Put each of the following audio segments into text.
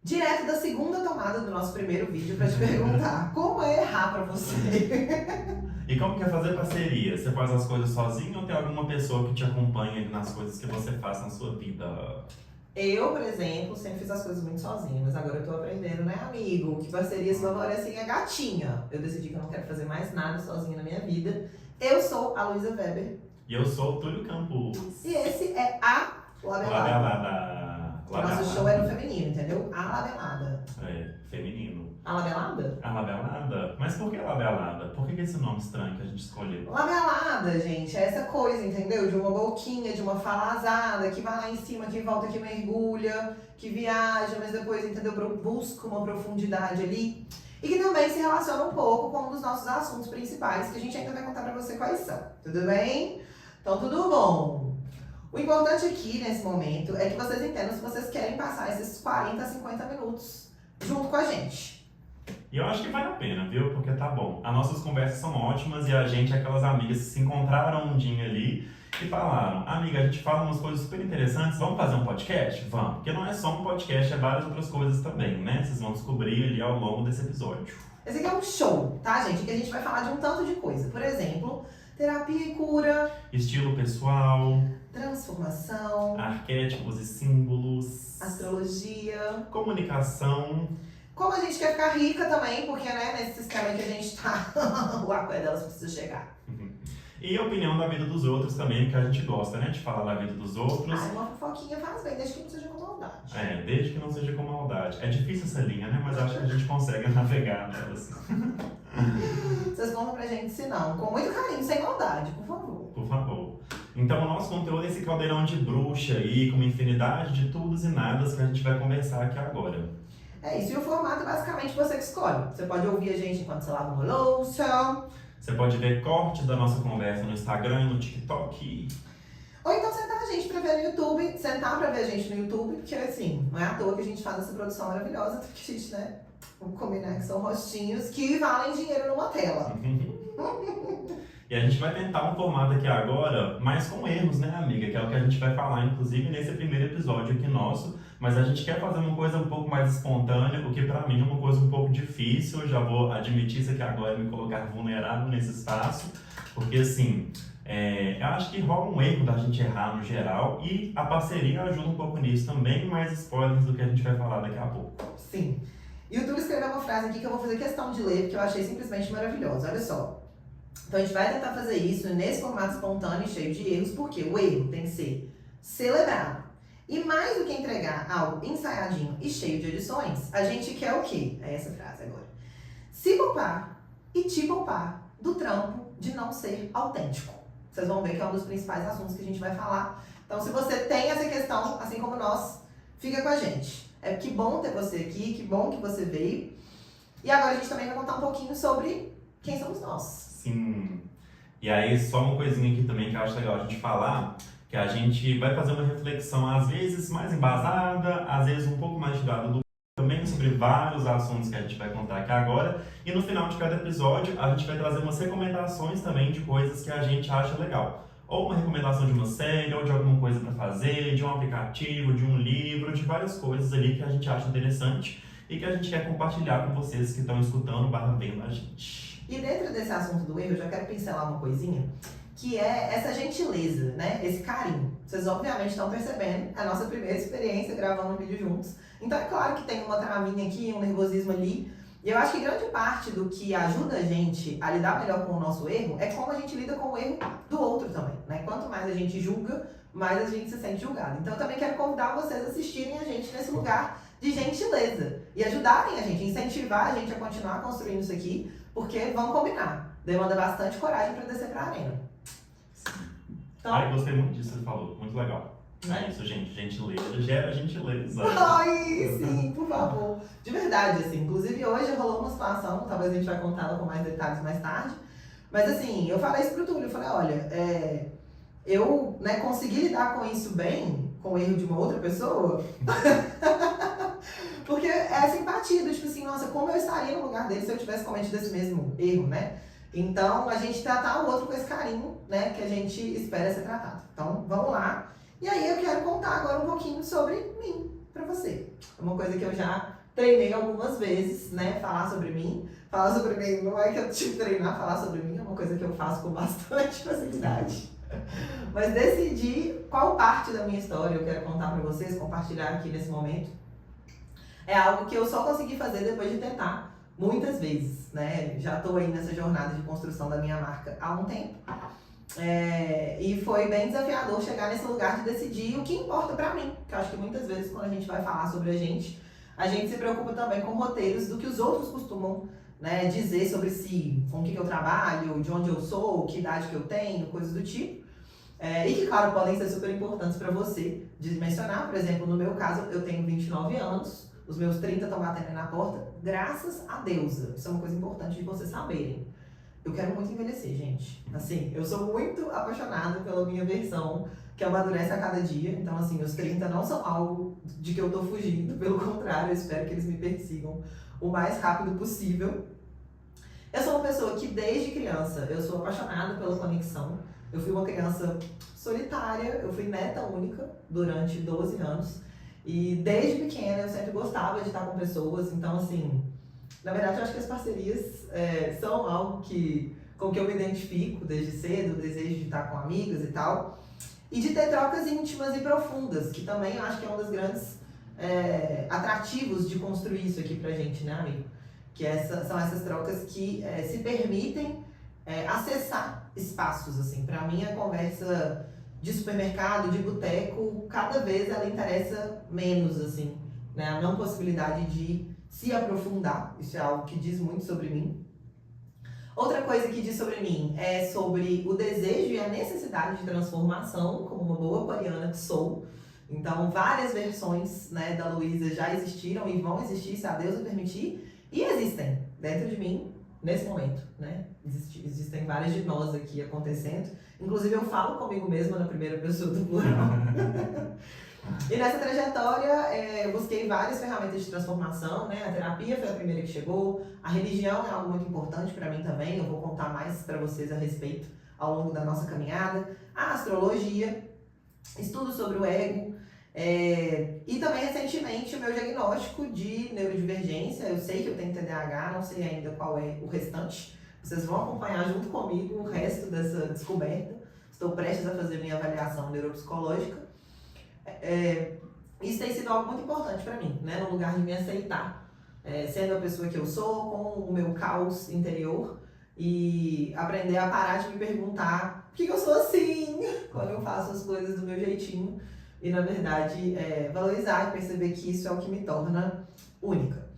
direto da segunda tomada do nosso primeiro vídeo pra te perguntar como é errar pra você. E como que é fazer parceria? Você faz as coisas sozinho ou tem alguma pessoa que te acompanha nas coisas que você faz na sua vida? Eu, por exemplo, sempre fiz as coisas muito sozinha, mas agora eu tô aprendendo, né, amigo? Que parcerias favorecem a gatinha. Eu decidi que eu não quero fazer mais nada sozinha na minha vida. Eu sou a Luísa Weber. E eu sou o Túlio Campos. E esse é a Labelada. Labelada. Nosso show é no feminino, entendeu? A Labelada. É, feminino. A Labelada? A labelada? Mas por que labelada? Por que esse nome estranho que a gente escolheu? Labelada, gente, é essa coisa, entendeu? De uma boquinha, de uma falazada, que vai lá em cima, que volta, que mergulha, que viaja, mas depois, entendeu? Busca uma profundidade ali. E que também se relaciona um pouco com um dos nossos assuntos principais, que a gente ainda vai contar pra você quais são. Tudo bem? Então, tudo bom? O importante aqui, nesse momento, é que vocês entendam se vocês querem passar esses 40 a 50 minutos junto com a gente. E eu acho que vale a pena, viu? Porque tá bom. As nossas conversas são ótimas e a gente é aquelas amigas que se encontraram um dia ali e falaram: amiga, a gente fala umas coisas super interessantes, vamos fazer um podcast? Vamos. Porque não é só um podcast, é várias outras coisas também, né? Vocês vão descobrir ali ao longo desse episódio. Esse aqui é um show, tá, gente? Que a gente vai falar de um tanto de coisa. Por exemplo, terapia e cura, Estilo pessoal, transformação, arquétipos e símbolos, astrologia. comunicação. Como a gente quer ficar rica também, porque, né, nesse sistema que a gente tá, o aqué delas precisa chegar. E a opinião da vida dos outros também, que a gente gosta, né? De falar da vida dos outros. Ah, uma fofoquinha faz bem, desde que não seja com maldade. É, desde que não seja com maldade. É difícil essa linha, né? Mas acho que a gente consegue navegar nelas. Vocês contam pra gente se não, com muito carinho, sem maldade, por favor. Por favor. Então, o nosso conteúdo é esse caldeirão de bruxa aí, com uma infinidade de tudos e nadas que a gente vai conversar aqui agora. É isso, e o formato basicamente você que escolhe. Você pode ouvir a gente enquanto você lava uma louça. Você pode ver corte da nossa conversa no Instagram e no TikTok. Ou então sentar a gente pra ver no YouTube, sentar pra ver a gente no YouTube, porque assim, não é à toa que a gente faz essa produção maravilhosa, porque a gente, né, vamos combinar que são rostinhos que valem dinheiro numa tela. E a gente vai tentar um formato aqui agora, mas com erros, né, amiga? Que é o que a gente vai falar, inclusive, nesse primeiro episódio aqui nosso. Mas a gente quer fazer uma coisa um pouco mais espontânea, o que pra mim é uma coisa um pouco difícil. Eu já vou admitir isso aqui agora e me colocar vulnerável nesse espaço. Porque, assim, eu acho que rola um erro da gente errar no geral. E a parceria ajuda um pouco nisso também, mais spoilers do que a gente vai falar daqui a pouco. Sim. E o Túlio escreveu uma frase aqui que eu vou fazer questão de ler, porque eu achei simplesmente maravilhosa. Olha só. Então a gente vai tentar fazer isso nesse formato espontâneo e cheio de erros, porque o erro tem que ser celebrado. E mais do que entregar algo ensaiadinho e cheio de edições, a gente quer o quê? É essa frase agora. Se poupar e te poupar do trampo de não ser autêntico. Vocês vão ver que é um dos principais assuntos que a gente vai falar. Então, se você tem essa questão, assim como nós, fica com a gente. É que bom ter você aqui, que bom que você veio. E agora a gente também vai contar um pouquinho sobre quem somos nós. Sim. E aí, só uma coisinha aqui também que eu acho legal a gente falar, que a gente vai fazer uma reflexão, às vezes mais embasada, às vezes um pouco mais tirada do também sobre vários assuntos que a gente vai contar aqui agora. E no final de cada episódio, a gente vai trazer umas recomendações também de coisas que a gente acha legal. Ou uma recomendação de uma série, ou de alguma coisa para fazer, de um aplicativo, de um livro, de várias coisas ali que a gente acha interessante e que a gente quer compartilhar com vocês que estão escutando / vendo a gente. E dentro desse assunto do erro, eu já quero pincelar uma coisinha, que é essa gentileza, né? Esse carinho. Vocês obviamente estão percebendo a nossa primeira experiência gravando um vídeo juntos. Então é claro que tem uma travinha aqui, um nervosismo ali. E eu acho que grande parte do que ajuda a gente a lidar melhor com o nosso erro é como a gente lida com o erro do outro também, né? Quanto mais a gente julga, mais a gente se sente julgado. Então eu também quero convidar vocês a assistirem a gente nesse lugar de gentileza. E ajudarem a gente, incentivar a gente a continuar construindo isso aqui, porque vamos combinar. Demanda bastante coragem para descer para a arena. Então, Ai, gostei muito disso que você falou, muito legal. É isso, gente, gentileza gera gentileza. ai, sim, por favor. De verdade, assim, inclusive hoje rolou uma situação, talvez a gente vai contar ela com mais detalhes mais tarde, mas assim, eu falei isso pro Túlio, eu falei, olha, eu, né, consegui lidar com isso bem, com o erro de uma outra pessoa, porque é essa empatia, do tipo assim, nossa, como eu estaria no lugar dele se eu tivesse cometido esse mesmo erro, né? Então, a gente tratar o outro com esse carinho, né, que a gente espera ser tratado. Então, vamos lá. E aí eu quero contar agora um pouquinho sobre mim. pra você. É uma coisa que eu já treinei algumas vezes, né? Falar sobre mim. Falar sobre mim não é que eu tive que treinar, falar sobre mim é uma coisa que eu faço com bastante facilidade. Mas decidir qual parte da minha história eu quero contar pra vocês, compartilhar aqui nesse momento, é algo que eu só consegui fazer depois de tentar muitas vezes, né? Já tô aí nessa jornada de construção da minha marca há um tempo. E foi bem desafiador chegar nesse lugar de decidir o que importa pra mim. Porque eu acho que muitas vezes quando a gente vai falar sobre a gente se preocupa também com roteiros do que os outros costumam, né, dizer sobre si, com o que eu trabalho, de onde eu sou, que idade que eu tenho, coisas do tipo. E que, claro, podem ser super importantes pra você de mencionar. Por exemplo, no meu caso, eu tenho 29 anos, os meus 30 estão batendo aí na porta, graças a deusa. Isso é uma coisa importante de vocês saberem. Eu quero muito envelhecer, gente. Assim, eu sou muito apaixonada pela minha versão, que amadurece a cada dia. Então, assim, os 30 não são algo de que eu tô fugindo. Pelo contrário, eu espero que eles me persigam o mais rápido possível. Eu sou uma pessoa que, desde criança, eu sou apaixonada pela conexão. Eu fui uma criança solitária, eu fui neta única durante 12 anos. E desde pequena eu sempre gostava de estar com pessoas. Então, assim, na verdade, eu acho que as parcerias são algo com que eu me identifico desde cedo, o desejo de estar com amigas e tal. E de ter trocas íntimas e profundas, que também eu acho que é um dos grandes atrativos de construir isso aqui pra gente, né, amigo? Que são essas trocas que se permitem acessar espaços, assim. Pra mim, a conversa de supermercado, de boteco, cada vez ela interessa menos, assim, né? A não possibilidade de se aprofundar, isso é algo que diz muito sobre mim. Outra coisa que diz sobre mim é sobre o desejo e a necessidade de transformação, como uma boa aquariana que sou. Então, várias versões, né, da Luísa já existiram e vão existir, se a Deus o permitir, e existem dentro de mim nesse momento, né? Existem várias de nós aqui acontecendo. Inclusive, eu falo comigo mesma na primeira pessoa do plural. E nessa trajetória, eu busquei várias ferramentas de transformação, né? A terapia foi a primeira que chegou, a religião é algo muito importante para mim também, eu vou contar mais para vocês a respeito ao longo da nossa caminhada, a astrologia, estudo sobre o ego, e também recentemente o meu diagnóstico de neurodivergência. Eu sei que eu tenho TDAH, não sei ainda qual é o restante, vocês vão acompanhar junto comigo o resto dessa descoberta. Estou prestes a fazer minha avaliação neuropsicológica. Isso tem sido algo muito importante para mim, né? No lugar de me aceitar, sendo a pessoa que eu sou, com o meu caos interior, e aprender a parar de me perguntar por que eu sou assim, quando eu faço as coisas do meu jeitinho, e na verdade valorizar e perceber que isso é o que me torna única.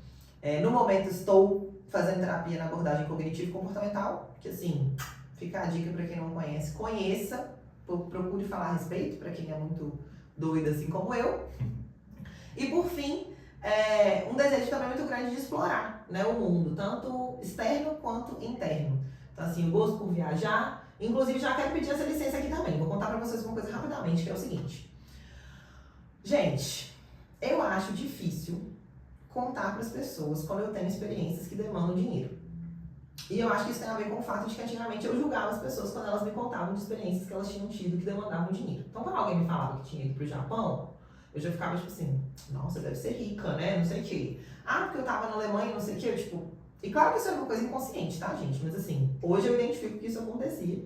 No momento estou fazendo terapia na abordagem cognitivo-comportamental, que assim, fica a dica para quem não conhece, conheça, procure falar a respeito, para quem é muito doida assim como eu. E por fim, um desejo também muito grande de explorar, né, o mundo, tanto externo quanto interno. Então assim, o gosto por viajar, inclusive já quero pedir essa licença aqui também. Vou contar pra vocês uma coisa rapidamente, que é o seguinte. Gente, eu acho difícil contar pras pessoas quando eu tenho experiências que demandam dinheiro. E eu acho que isso tem a ver com o fato de que antigamente eu julgava as pessoas quando elas me contavam de experiências que elas tinham tido que demandavam dinheiro. Então, quando alguém me falava que tinha ido pro Japão, eu já ficava tipo assim, nossa, deve ser rica, né? Não sei o quê. Ah, porque eu tava na Alemanha, não sei o quê. Eu, tipo... E claro que isso era uma coisa inconsciente, tá, gente? Mas assim, hoje eu identifico que isso acontecia.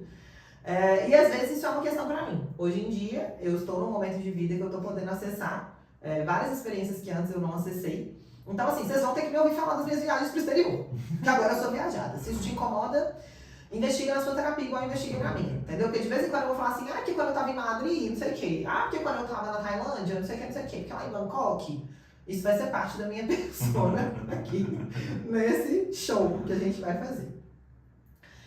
E às vezes isso é uma questão pra mim. Hoje em dia, eu estou num momento de vida que eu tô podendo acessar várias experiências que antes eu não acessei. Então, assim, vocês vão ter que me ouvir falar das minhas viagens pro exterior. Que agora eu sou viajada. Se isso te incomoda, investiga na sua terapia igual eu investiguei na minha. Entendeu? Porque de vez em quando eu vou falar assim, porque quando eu tava em Madrid, não sei o quê. Porque quando eu tava na Tailândia, não sei o quê, não sei o quê. Porque lá em Bangkok, isso vai ser parte da minha persona aqui, nesse show que a gente vai fazer.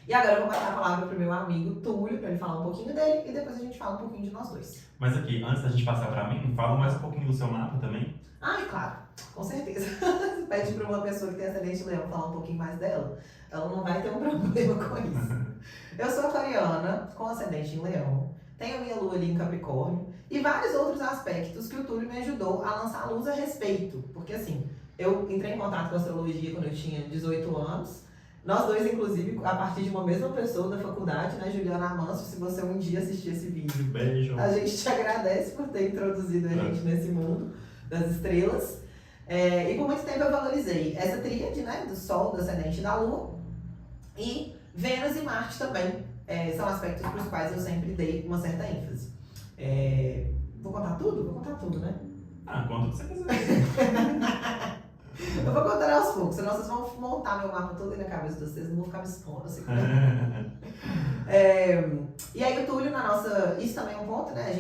E agora eu vou passar a palavra pro meu amigo Túlio, pra ele falar um pouquinho dele, e depois a gente fala um pouquinho de nós dois. Mas aqui, antes da gente passar pra mim, fala mais um pouquinho do seu mapa também. Claro, com certeza. Se pede pra uma pessoa que tem ascendente leão falar um pouquinho mais dela, ela não vai ter um problema com isso. Eu sou aquariana, com ascendente em leão, tenho a minha lua ali em Capricórnio, e vários outros aspectos que o Túlio me ajudou a lançar a luz a respeito. Porque assim, eu entrei em contato com a astrologia quando eu tinha 18 anos, nós dois, inclusive, a partir de uma mesma pessoa da faculdade, né, Juliana Amanso, se você um dia assistir esse vídeo. Beijo. A gente te agradece por ter introduzido a gente nesse mundo. das estrelas. E por muito tempo eu valorizei essa tríade, né? Do Sol, do Ascendente e da Lua. E Vênus e Marte também são aspectos para os quais eu sempre dei uma certa ênfase. Vou contar tudo? Vou contar tudo, né? Conta o que você quiser. Eu vou contar aos poucos, senão vocês vão montar meu mapa todo aí na cabeça de vocês, não vão ficar me expondo assim. E aí o Túlio isso também é um ponto, né?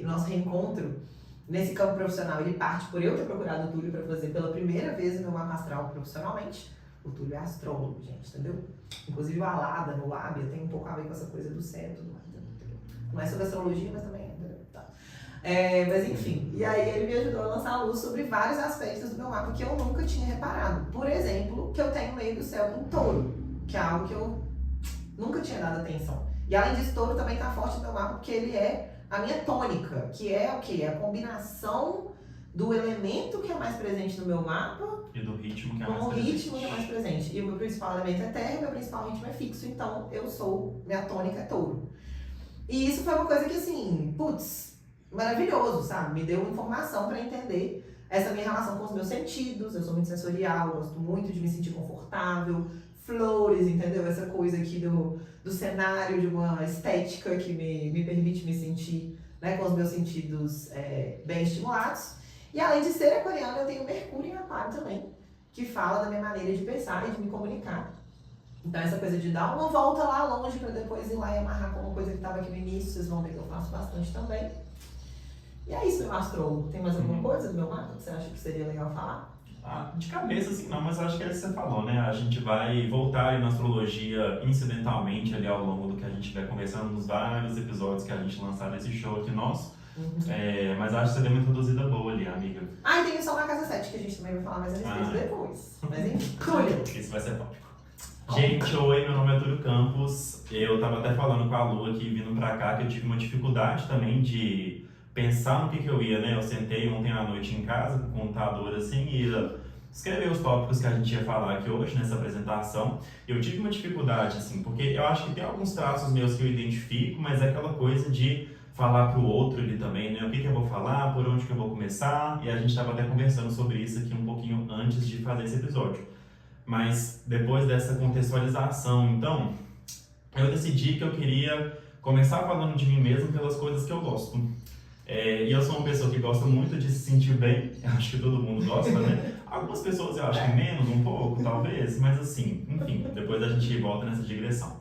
Nosso reencontro nesse campo profissional, ele parte por eu ter procurado o Túlio para fazer pela primeira vez o meu mapa astral profissionalmente. O Túlio é astrólogo, gente, entendeu? Inclusive o Alada no Lábia tem um pouco a ver com essa coisa do céu e tudo mais, entendeu? Não é sobre astrologia, mas também é, entendeu? Tá. Mas enfim, e aí ele me ajudou a lançar a luz sobre vários aspectos do meu mapa que eu nunca tinha reparado. Por exemplo, que eu tenho meio do céu em Touro, que é algo que eu nunca tinha dado atenção. E além disso, Touro também tá forte no meu mapa porque ele é a minha tônica, que é o quê? A combinação do elemento que é mais presente no meu mapa e do ritmo que é com mais o presente. ritmo que é mais presente. E o meu principal elemento é terra, o meu principal ritmo é fixo, então minha tônica é Touro. E isso foi uma coisa que assim, maravilhoso, sabe? Me deu informação para entender essa minha relação com os meus sentidos. Eu sou muito sensorial, eu gosto muito de me sentir confortável. Flores, entendeu? Essa coisa aqui do cenário, de uma estética que me permite me sentir, né, com os meus sentidos bem estimulados. E além de ser aquariana, eu tenho Mercúrio em Aquário também, que fala da minha maneira de pensar e de me comunicar. Então essa coisa de dar uma volta lá longe para depois ir lá e amarrar com uma coisa que estava aqui no início, vocês vão ver que eu faço bastante também. E é isso, meu astrólogo. Tem mais alguma coisa do meu mapa que você acha que seria legal falar? De cabeça, assim, não, mas acho que é isso que você falou, né? A gente vai voltar aí na astrologia incidentalmente ali ao longo do que a gente vai conversando nos vários episódios que a gente lançar nesse show aqui nosso. Mas acho que você deu uma introduzida boa ali, amiga. E tem o Sol na Casa 7, que a gente também vai falar mais a respeito depois. Mas enfim, Túlio. Isso vai ser tópico. Gente, oi, meu nome é Túlio Campos. Eu tava até falando com a Lu aqui, vindo pra cá, que eu tive uma dificuldade também de pensar no que eu ia, né? Eu sentei ontem à noite em casa com o computador assim e ia escrever os tópicos que a gente ia falar aqui hoje nessa apresentação. Eu tive uma dificuldade, assim, porque eu acho que tem alguns traços meus que eu identifico, mas é aquela coisa de falar pro outro ali também, né? O que eu vou falar, por onde que eu vou começar, e a gente estava até conversando sobre isso aqui um pouquinho antes de fazer esse episódio. Mas depois dessa contextualização, então, eu decidi que eu queria começar falando de mim mesmo pelas coisas que eu gosto. E eu sou uma pessoa que gosta muito de se sentir bem, eu acho que todo mundo gosta, né? Algumas pessoas eu acho que menos, um pouco, talvez, mas assim, enfim, depois a gente volta nessa digressão.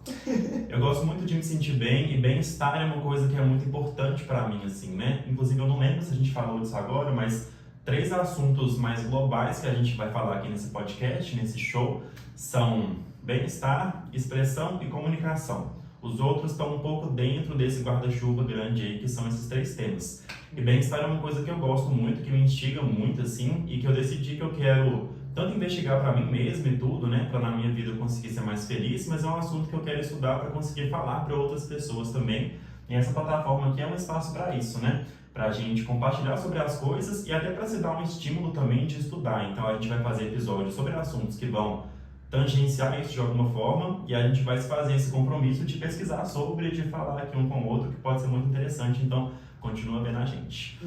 Eu gosto muito de me sentir bem, e bem-estar é uma coisa que é muito importante pra mim, assim, né? Inclusive, eu não lembro se a gente falou disso agora, mas 3 assuntos mais globais que a gente vai falar aqui nesse podcast, nesse show, são bem-estar, expressão e comunicação. Os outros estão um pouco dentro desse guarda-chuva grande aí, que são esses 3 temas. E bem-estar é uma coisa que eu gosto muito, que me instiga muito, assim, e que eu decidi que eu quero tanto investigar para mim mesmo e tudo, né, para na minha vida eu conseguir ser mais feliz, mas é um assunto que eu quero estudar para conseguir falar para outras pessoas também. E essa plataforma aqui é um espaço para isso, né? Para a gente compartilhar sobre as coisas e até para se dar um estímulo também de estudar. Então a gente vai fazer episódios sobre assuntos que vão tangenciar isso de alguma forma, e a gente vai fazer esse compromisso de pesquisar sobre, de falar aqui um com o outro, que pode ser muito interessante, então continua vendo a gente.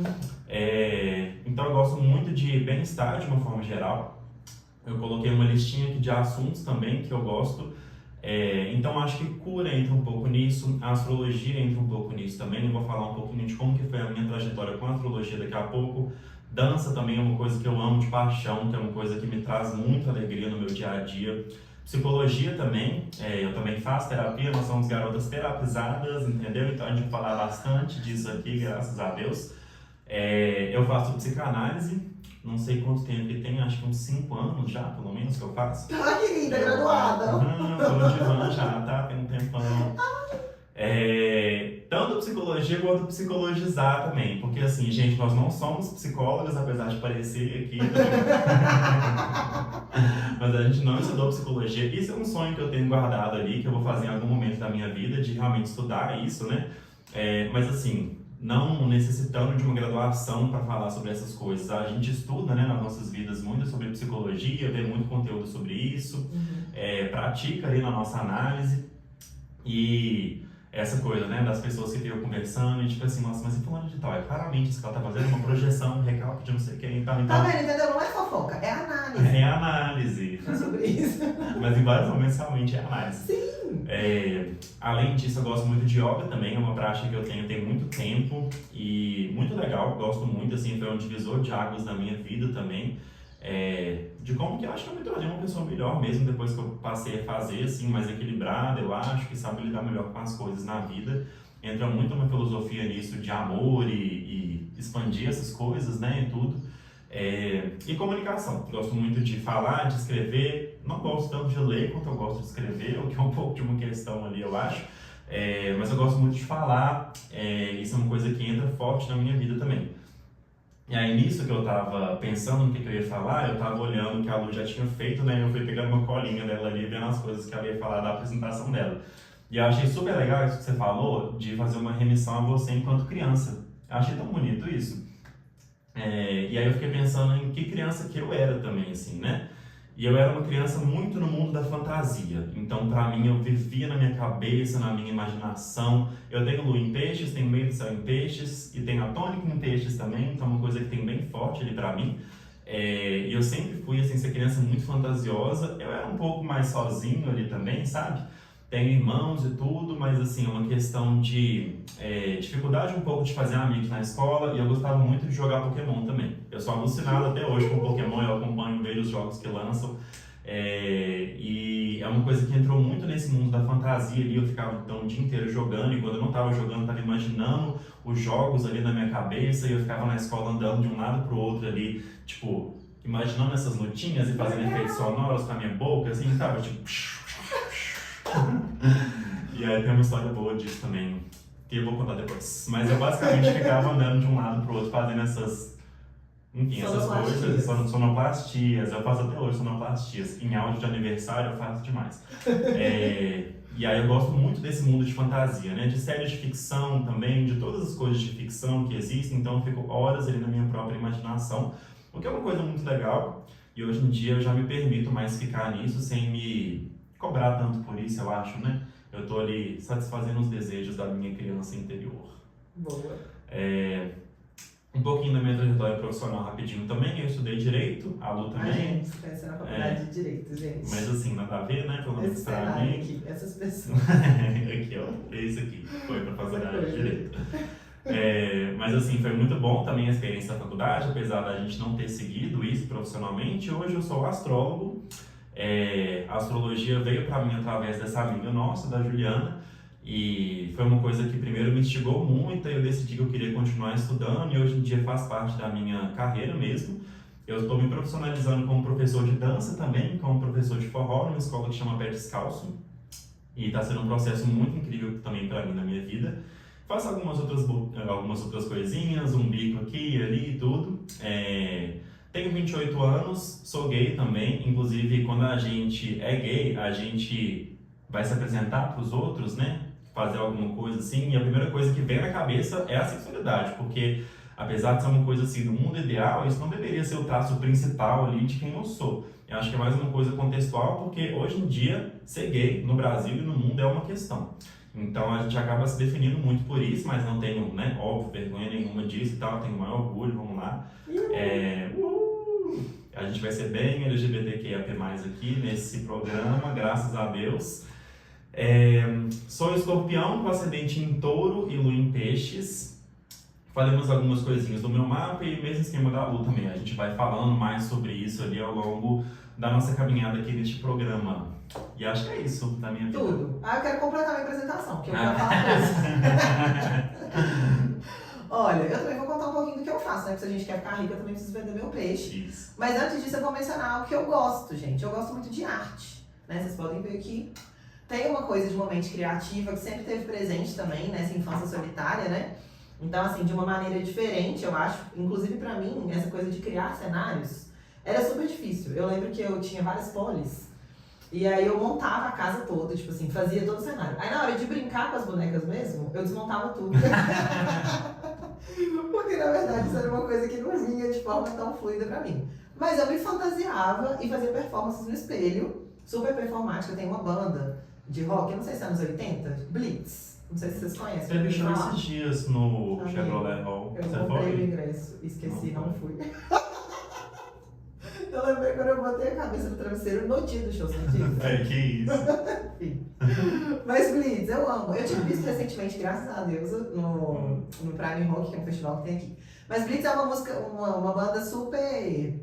Então eu gosto muito de bem-estar de uma forma geral. Eu coloquei uma listinha aqui de assuntos também que eu gosto. Então acho que cura entra um pouco nisso, a astrologia entra um pouco nisso também. Eu vou falar um pouquinho de como que foi a minha trajetória com a astrologia daqui a pouco. Dança também é uma coisa que eu amo de paixão, que é uma coisa que me traz muita alegria no meu dia a dia. Psicologia também, eu também faço terapia, nós somos garotas terapizadas, entendeu? Então a gente vai falar bastante disso aqui, graças a Deus. Eu faço psicanálise, não sei quanto tempo que tem, acho que uns 5 anos já, pelo menos, que eu faço. Que linda, graduada! Tô no divã já, tá? Tem um tempão. Tanto psicologia quanto psicologizar também, porque assim, gente, nós não somos psicólogas, apesar de parecer aqui, mas a gente não estudou psicologia. Isso é um sonho que eu tenho guardado ali, que eu vou fazer em algum momento da minha vida, de realmente estudar isso, né? Mas assim, não necessitando de uma graduação para falar sobre essas coisas. A gente estuda, né, nas nossas vidas muito sobre psicologia, vê muito conteúdo sobre isso, pratica ali na nossa análise. E essa coisa, né, das pessoas que ficam conversando e tipo assim, nossa, mas e fulano de tal? É claramente isso que ela tá fazendo, uma projeção, um recalque de não sei quem e tal. Tá Então, vendo? Entendeu? Não é fofoca, é análise. é análise. É sobre isso. Mas em vários momentos realmente é análise. Sim. Além disso, eu gosto muito de yoga também, é uma prática que eu tenho tem muito tempo e muito legal, gosto muito, assim, foi um divisor de águas na minha vida também. De como que eu acho que eu me tornei uma pessoa melhor mesmo depois que eu passei a fazer, assim, mais equilibrada, eu acho, que sabe lidar melhor com as coisas na vida. Entra muito uma filosofia nisso de amor e expandir essas coisas, né, e tudo. E comunicação, gosto muito de falar, de escrever, não gosto tanto de ler quanto eu gosto de escrever, o que é um pouco de uma questão ali, eu acho. Mas eu gosto muito de falar, isso é uma coisa que entra forte na minha vida também. E aí, nisso que eu tava pensando no que eu ia falar, eu tava olhando o que a Lu já tinha feito, né? Eu fui pegando uma colinha dela ali, vendo as coisas que ela ia falar da apresentação dela. E eu achei super legal isso que você falou, de fazer uma remissão a você enquanto criança. Eu achei tão bonito isso. E aí eu fiquei pensando em que criança que eu era também, assim, né? E eu era uma criança muito no mundo da fantasia. Então, pra mim, eu vivia na minha cabeça, na minha imaginação. Eu tenho lua em peixes, tenho meio do céu em peixes e tenho a tônica em peixes também. Então, é uma coisa que tem bem forte ali pra mim. E eu sempre fui, assim, essa criança muito fantasiosa. Eu era um pouco mais sozinho ali também, sabe? Tenho irmãos e tudo, mas, assim, é uma questão de dificuldade um pouco de fazer amigos na escola. E eu gostava muito de jogar Pokémon também. Eu sou alucinado até hoje com Pokémon, eu acompanho, vejo os jogos que lançam. E é uma coisa que entrou muito nesse mundo da fantasia ali. Eu ficava então o dia inteiro jogando, e quando eu não estava jogando, eu estava imaginando os jogos ali na minha cabeça, e eu ficava na escola andando de um lado pro outro ali, tipo, imaginando essas lutinhas e fazendo efeitos sonoros com a minha boca, assim, sabe? Tipo. E aí tem uma história boa disso também, que eu vou contar depois. Mas eu basicamente ficava andando de um lado pro outro, fazendo essas coisas, sonoplastias. Eu faço até hoje sonoplastias. Em áudio de aniversário eu faço demais. E aí eu gosto muito desse mundo de fantasia, né? De séries de ficção também, de todas as coisas de ficção que existem. Então eu fico horas ali na minha própria imaginação, o que é uma coisa muito legal. E hoje em dia eu já me permito mais ficar nisso sem me cobrar tanto por isso, eu acho, né? Eu tô ali satisfazendo os desejos da minha criança interior. Boa. Um pouquinho da minha trajetória profissional rapidinho também, eu estudei Direito, a Lu também. A gente pensa na faculdade de Direito, gente. Mas assim, nada a ver, né? Pelo menos pra mim. Aqui, essas pessoas. Aqui, ó, esse aqui, foi pra fazer a área de Direito. Mas assim, foi muito bom também a experiência da faculdade, apesar da gente não ter seguido isso profissionalmente. Hoje eu sou astrólogo. A astrologia veio para mim através dessa amiga nossa, da Juliana, e foi uma coisa que primeiro me instigou muito, e eu decidi que eu queria continuar estudando, e hoje em dia faz parte da minha carreira mesmo. Eu estou me profissionalizando como professor de dança também, como professor de forró numa escola que chama Pé Descalço, e está sendo um processo muito incrível também para mim na minha vida. Faço algumas outras coisinhas, um bico aqui e ali e tudo. Tenho 28 anos, sou gay também, inclusive quando a gente é gay, a gente vai se apresentar para os outros, né? Fazer alguma coisa assim, e a primeira coisa que vem na cabeça é a sexualidade, porque apesar de ser uma coisa assim do mundo ideal, isso não deveria ser o traço principal ali de quem eu sou. Eu acho que é mais uma coisa contextual, porque hoje em dia ser gay no Brasil e no mundo é uma questão. Então a gente acaba se definindo muito por isso, mas não tenho, né, óbvio, vergonha nenhuma disso e tal, tenho o maior orgulho, vamos lá. A gente vai ser bem LGBTQIAP+, aqui nesse programa, graças a Deus. Sou escorpião com ascendente em touro e lua em peixes. Faremos algumas coisinhas do meu mapa e mesmo esquema da Lu também. A gente vai falando mais sobre isso ali ao longo da nossa caminhada aqui neste programa. E acho que é isso da minha vida. Tudo. Eu quero completar a minha apresentação, porque eu quero falar disso. Olha, eu também vou contar um pouquinho do que eu faço, né? Porque se a gente quer ficar rica, eu também preciso vender meu peixe. Isso. Mas antes disso, eu vou mencionar o que eu gosto, gente. Eu gosto muito de arte, né? Vocês podem ver aqui. Tem uma coisa de uma mente criativa que sempre teve presente também nessa infância solitária, né? Então, assim, de uma maneira diferente, eu acho. Inclusive, pra mim, essa coisa de criar cenários era super difícil. Eu lembro que eu tinha várias polis. E aí eu montava a casa toda, tipo assim, fazia todo o cenário. Aí na hora de brincar com as bonecas mesmo, eu desmontava tudo. Porque na verdade isso era uma coisa que não vinha de forma tão fluida pra mim. Mas eu me fantasiava e fazia performances no espelho, super performática. Tem uma banda de rock, eu não sei se é anos 80, Blitz. Não sei se vocês conhecem. Teve ouviram show falar? esses dias no Amigo, Chevrolet Hall. Eu Você comprei o foi? ingresso, esqueci, Não não fui. Eu lembrei quando eu botei a cabeça no travesseiro no dia do show, você acredita? É, que isso. Enfim. Mas Blitz, eu amo. Eu tive visto recentemente, graças a Deus, no Prime Rock, que é um festival que tem aqui. Mas Blitz é uma música, uma banda super.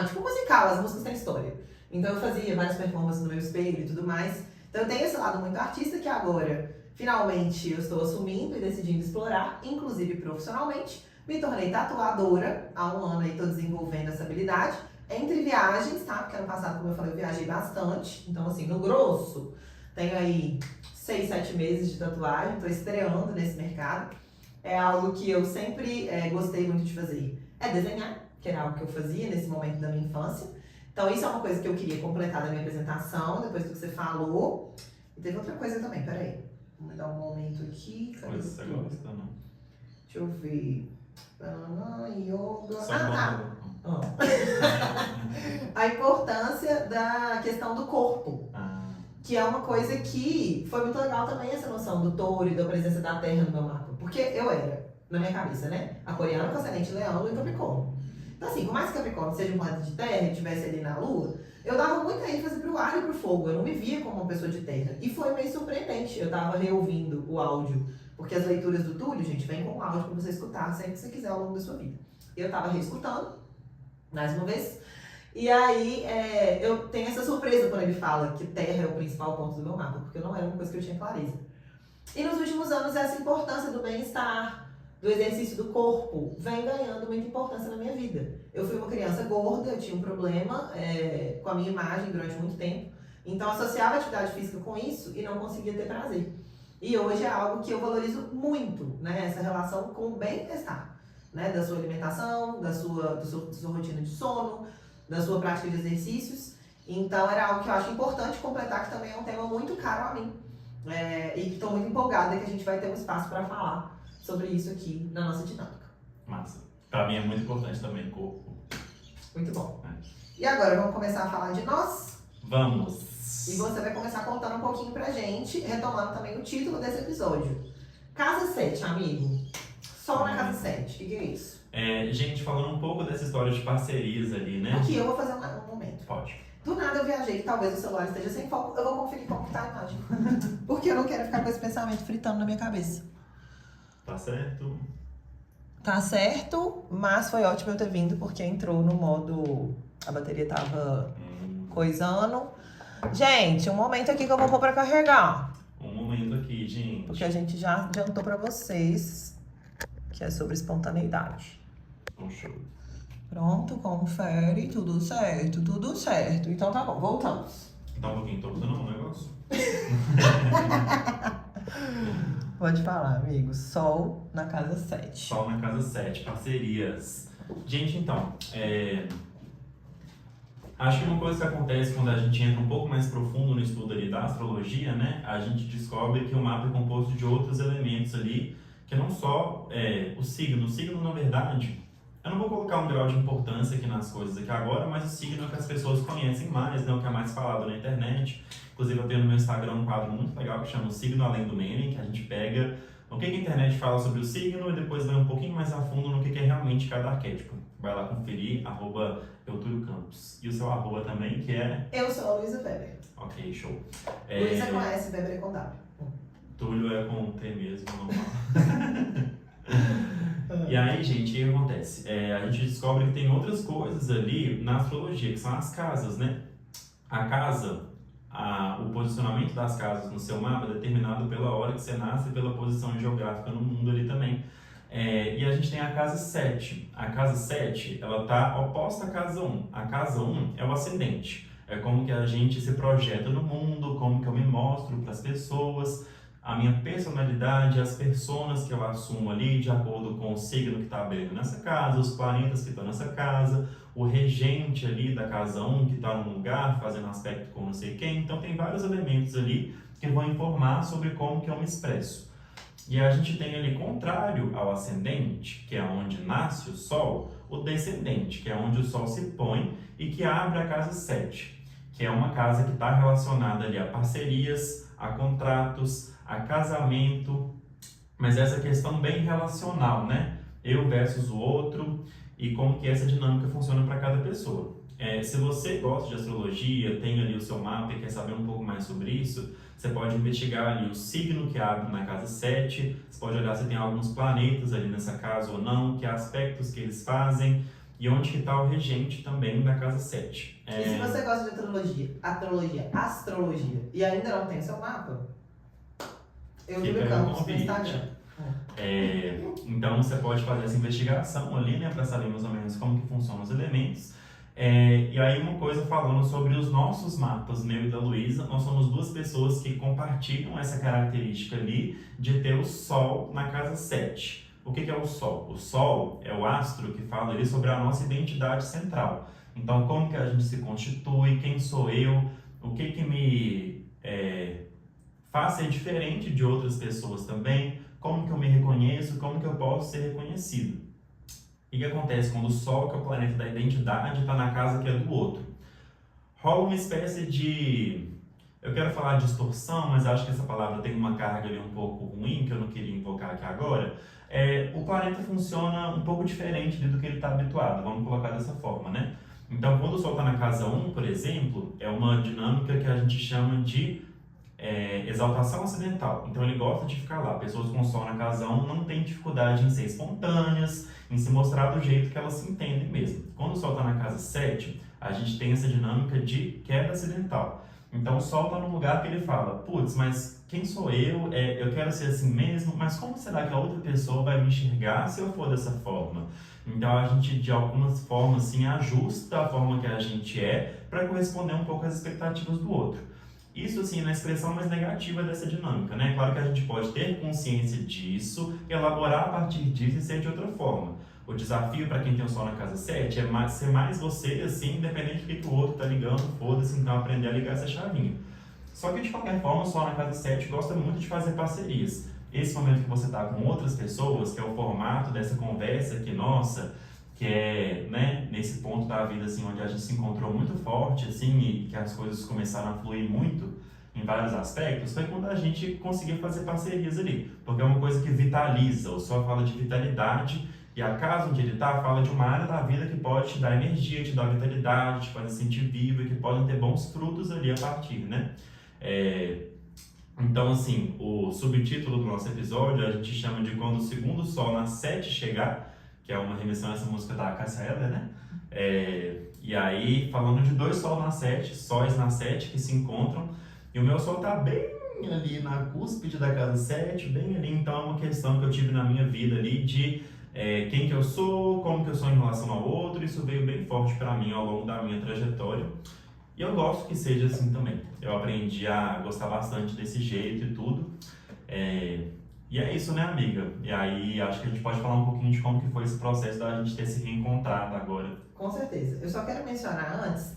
Tipo musical, as músicas têm história. Então eu fazia várias performances no meu espelho e tudo mais. Então eu tenho esse lado muito artista que agora, finalmente, eu estou assumindo e decidindo explorar, inclusive profissionalmente. Me tornei tatuadora, há um ano aí estou desenvolvendo essa habilidade. Entre viagens, tá? Porque ano passado, como eu falei, eu viajei bastante. Então, assim, no grosso, tenho aí 6, 7 meses de tatuagem, estou estreando nesse mercado. É algo que eu sempre gostei muito de fazer. É desenhar, que era algo que eu fazia nesse momento da minha infância. Então, isso é uma coisa que eu queria completar da minha apresentação, depois do que você falou. E teve outra coisa também, peraí. Vamos dar um momento aqui. Cadê Mas você tudo? gosta, não? Deixa eu ver. Yoga. Só Tá. quando- A importância da questão do corpo. Que é uma coisa que foi muito legal também, essa noção do touro e da presença da terra no meu mapa. Porque eu era, na minha cabeça, né? Aquariano com ascendente leão e Capricórnio. Então, assim, por mais que Capricórnio seja um planeta de terra e estivesse ali na Lua, eu dava muita ênfase pro ar e pro fogo. Eu não me via como uma pessoa de terra. E foi meio surpreendente. Eu tava reouvindo o áudio, porque as leituras do Túlio, gente, vem com áudio pra você escutar sempre que você quiser ao longo da sua vida. Eu tava reescutando, mais uma vez. E aí, eu tenho essa surpresa quando ele fala que terra é o principal ponto do meu mapa, porque não era uma coisa que eu tinha clareza. E nos últimos anos, essa importância do bem-estar, do exercício do corpo, vem ganhando muita importância na minha vida. Eu fui uma criança gorda, eu tinha um problema com a minha imagem durante muito tempo, então associava a atividade física com isso e não conseguia ter prazer. E hoje é algo que eu valorizo muito, né? Essa relação com o bem-estar, né? Da sua alimentação, da sua rotina de sono, da sua prática de exercícios. Então era algo que eu acho importante completar, que também é um tema muito caro a mim. E que estou muito empolgada que a gente vai ter um espaço para falar sobre isso aqui na nossa dinâmica. Massa. Pra mim é muito importante também, corpo. Muito bom. E agora vamos começar a falar de nós? Vamos! E você vai começar contando um pouquinho pra gente, retomando também o título desse episódio. Casa 7, amigo. Sol na casa 7, o que é isso? Gente, falando um pouco dessa história de parcerias ali, né? Aqui, eu vou fazer um momento. Pode. Do nada eu viajei, que talvez o celular esteja sem foco, eu vou conferir como tá a imagem. Porque eu não quero ficar com esse pensamento fritando na minha cabeça. Tá certo? Tá certo, mas foi ótimo eu ter vindo, porque entrou no modo... A bateria tava coisando. Gente, um momento aqui que eu vou pôr pra carregar. Um momento aqui, gente. Porque a gente já adiantou pra vocês que é sobre espontaneidade. Um show. Pronto, confere, tudo certo, tudo certo. Então tá bom, voltamos. Dá um pouquinho, tô usando um negócio. Pode falar, amigo. Sol na casa 7. Sol na casa 7, parcerias. Gente, então, acho que uma coisa que acontece quando a gente entra um pouco mais profundo no estudo ali da astrologia, né? A gente descobre que o mapa é composto de outros elementos ali, que não só o signo. O signo, na verdade, eu não vou colocar um grau de importância aqui nas coisas aqui agora, mas o signo é o que as pessoas conhecem mais, né? O que é mais falado na internet. Inclusive, eu tenho no meu Instagram um quadro muito legal que chama O Signo Além do Meme, que a gente pega o que a internet fala sobre o signo e depois vai um pouquinho mais a fundo no que é realmente cada arquétipo. Vai lá conferir, @EutúlioCampos. E o seu arroba também, que é... Eu sou a Luísa Weber. Ok, show. Luísa com S, Weber é com W. Túlio é com T mesmo, normal. E aí, gente, o que acontece? A gente descobre que tem outras coisas ali na astrologia, que são as casas, né? A casa, o posicionamento das casas no seu mapa é determinado pela hora que você nasce e pela posição geográfica no mundo ali também. E a gente tem a casa 7. A casa 7, ela está oposta à casa 1. A casa 1 é o ascendente. É como que a gente se projeta no mundo, como que eu me mostro para as pessoas, a minha personalidade, as personas que eu assumo ali, de acordo com o signo que está abrindo nessa casa, os planetas que estão nessa casa, o regente ali da casa 1 que está num lugar, fazendo aspecto com não sei quem. Então tem vários elementos ali que vão informar sobre como que eu me expresso. E a gente tem ali, contrário ao ascendente, que é onde nasce o Sol, o descendente, que é onde o Sol se põe e que abre a casa 7, que é uma casa que está relacionada ali a parcerias, a contratos, a casamento, mas essa questão bem relacional, né? Eu versus o outro e como que essa dinâmica funciona para cada pessoa. Se você gosta de astrologia, tem ali o seu mapa e quer saber um pouco mais sobre isso, você pode investigar ali o signo que abre na casa 7, você pode olhar se tem alguns planetas ali nessa casa ou não, que aspectos que eles fazem e onde que está o regente também da casa 7. E se você gosta de astrologia e ainda não tem seu mapa, eu Fica aí o publicamos no convite. Instagram. Então você pode fazer essa investigação ali, né, para saber mais ou menos como que funcionam os elementos. E aí uma coisa falando sobre os nossos mapas, meu e da Luísa, nós somos duas pessoas que compartilham essa característica ali de ter o Sol na casa 7. O que é o Sol? O Sol é o astro que fala ali sobre a nossa identidade central. Então como que a gente se constitui, quem sou eu, o que me faz ser diferente de outras pessoas também, como que eu me reconheço, como que eu posso ser reconhecido. E o que acontece quando o Sol, que é o planeta da identidade, está na casa que é do outro? Rola uma espécie de... Eu quero falar distorção, mas acho que essa palavra tem uma carga ali um pouco ruim, que eu não queria invocar aqui agora. O planeta funciona um pouco diferente do que ele está habituado, vamos colocar dessa forma, né? Então, quando o Sol está na casa 1, por exemplo, é uma dinâmica que a gente chama de exaltação acidental. Então ele gosta de ficar lá. Pessoas com Sol na casa 1 não têm dificuldade em ser espontâneas, em se mostrar do jeito que elas se entendem mesmo. Quando o Sol está na casa 7, a gente tem essa dinâmica de queda acidental. Então o Sol está num lugar que ele fala, putz, mas quem sou eu? Eu quero ser assim mesmo, mas como será que a outra pessoa vai me enxergar se eu for dessa forma? Então a gente, de algumas formas, assim, ajusta a forma que a gente para corresponder um pouco às expectativas do outro. Isso, assim, na expressão mais negativa dessa dinâmica, né? Claro que a gente pode ter consciência disso, elaborar a partir disso e ser de outra forma. O desafio para quem tem o Sol na casa 7 é ser mais você, assim, independente do que o outro tá ligando, foda-se, então aprender a ligar essa chavinha. Só que, de qualquer forma, o Sol na casa 7 gosta muito de fazer parcerias. Esse momento que você tá com outras pessoas, que é o formato dessa conversa aqui, nossa, que é, né, nesse ponto da vida, assim, onde a gente se encontrou muito forte, assim, e que as coisas começaram a fluir muito em vários aspectos, foi quando a gente conseguiu fazer parcerias ali, porque é uma coisa que vitaliza, o Sol fala de vitalidade, e a casa onde ele está fala de uma área da vida que pode te dar energia, te dar vitalidade, te fazer sentir vivo e que podem ter bons frutos ali a partir, né? Então, assim, o subtítulo do nosso episódio a gente chama de quando o segundo Sol na 7 chegar, que é uma remissão a essa música da Cássia Eller, né? E aí, falando de dois Sol na 7, Sóis na 7 que se encontram, e o meu Sol tá bem ali na cúspide da casa 7, bem ali, então é uma questão que eu tive na minha vida ali de quem que eu sou, como que eu sou em relação ao outro, isso veio bem forte para mim ao longo da minha trajetória. E eu gosto que seja assim também. Eu aprendi a gostar bastante desse jeito e tudo. E é isso, né, amiga? E aí, acho que a gente pode falar um pouquinho de como que foi esse processo da gente ter se reencontrado agora. Com certeza. Eu só quero mencionar antes,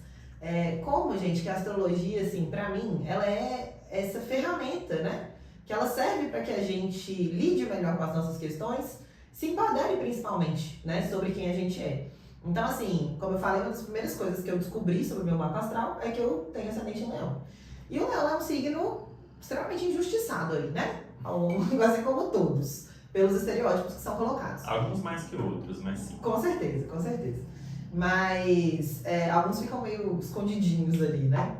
como, gente, que a astrologia, assim, pra mim, ela é essa ferramenta, né? Que ela serve para que a gente lide melhor com as nossas questões, se empodere principalmente, né, sobre quem a gente é. Então, assim, como eu falei, uma das primeiras coisas que eu descobri sobre o meu mapa astral é que eu tenho ascendente em Leão. E o Leão é um signo extremamente injustiçado aí, né? Assim como todos, pelos estereótipos que são colocados. Alguns mais que outros, mas sim. Com certeza, com certeza. Mas alguns ficam meio escondidinhos ali, né?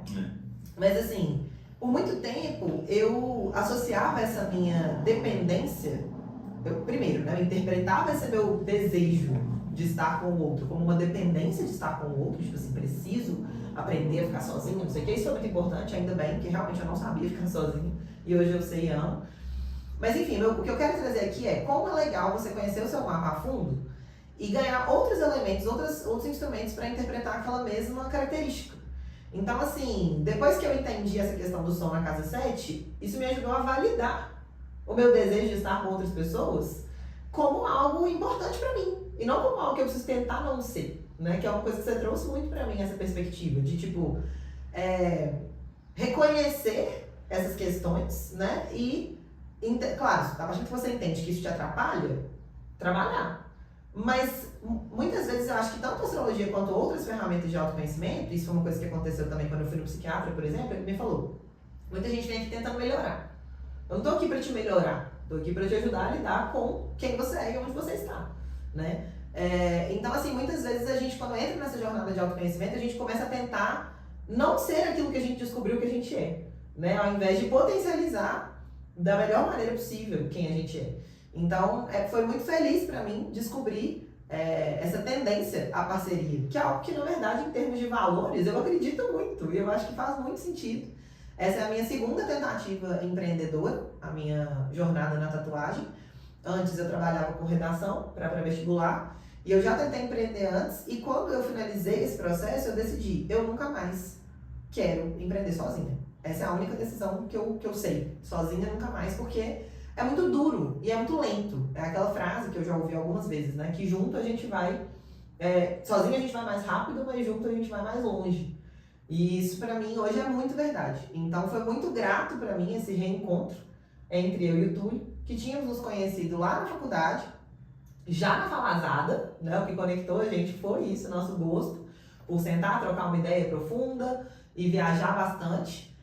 Mas assim, por muito tempo eu associava essa minha dependência, primeiro, né, eu interpretava esse meu desejo de estar com o outro como uma dependência de estar com o outro, tipo assim, preciso aprender a ficar sozinho, não sei o que, isso é muito importante, ainda bem, que realmente eu não sabia ficar sozinho e hoje eu sei e amo. Mas enfim, o que eu quero trazer aqui é como é legal você conhecer o seu mapa a fundo e ganhar outros elementos, outros instrumentos para interpretar aquela mesma característica. Então, assim, depois que eu entendi essa questão do Sol na casa 7, isso me ajudou a validar o meu desejo de estar com outras pessoas como algo importante para mim. E não como algo que eu preciso tentar não ser, né? Que é uma coisa que você trouxe muito para mim, essa perspectiva de, tipo, reconhecer essas questões, né? E, claro, a partir que você entende que isso te atrapalha, trabalhar. Mas muitas vezes eu acho que tanto a astrologia quanto outras ferramentas de autoconhecimento, isso foi uma coisa que aconteceu também quando eu fui no psiquiatra, por exemplo, ele me falou, muita gente vem aqui tentando melhorar. Eu não tô aqui para te melhorar, tô aqui para te ajudar a lidar com quem você é e onde você está, né? Então, assim, muitas vezes a gente, quando entra nessa jornada de autoconhecimento, a gente começa a tentar não ser aquilo que a gente descobriu que a gente é, né? Ao invés de potencializar da melhor maneira possível quem a gente é. Então, foi muito feliz para mim descobrir essa tendência à parceria, que é algo que, na verdade, em termos de valores, eu acredito muito e eu acho que faz muito sentido. Essa é a minha segunda tentativa empreendedora, a minha jornada na tatuagem. Antes eu trabalhava com redação para pré-vestibular e eu já tentei empreender antes e quando eu finalizei esse processo eu decidi, eu nunca mais quero empreender sozinha. Essa é a única decisão que eu sei, sozinha nunca mais, porque é muito duro e é muito lento. É aquela frase que eu já ouvi algumas vezes, né? Que junto a gente vai, sozinho a gente vai mais rápido, mas junto a gente vai mais longe. E isso pra mim hoje é muito verdade. Então foi muito grato pra mim esse reencontro entre eu e o Túlio, que tínhamos nos conhecido lá na faculdade, já na Falazada, né? O que conectou a gente foi isso, nosso gosto por sentar, trocar uma ideia profunda e viajar bastante.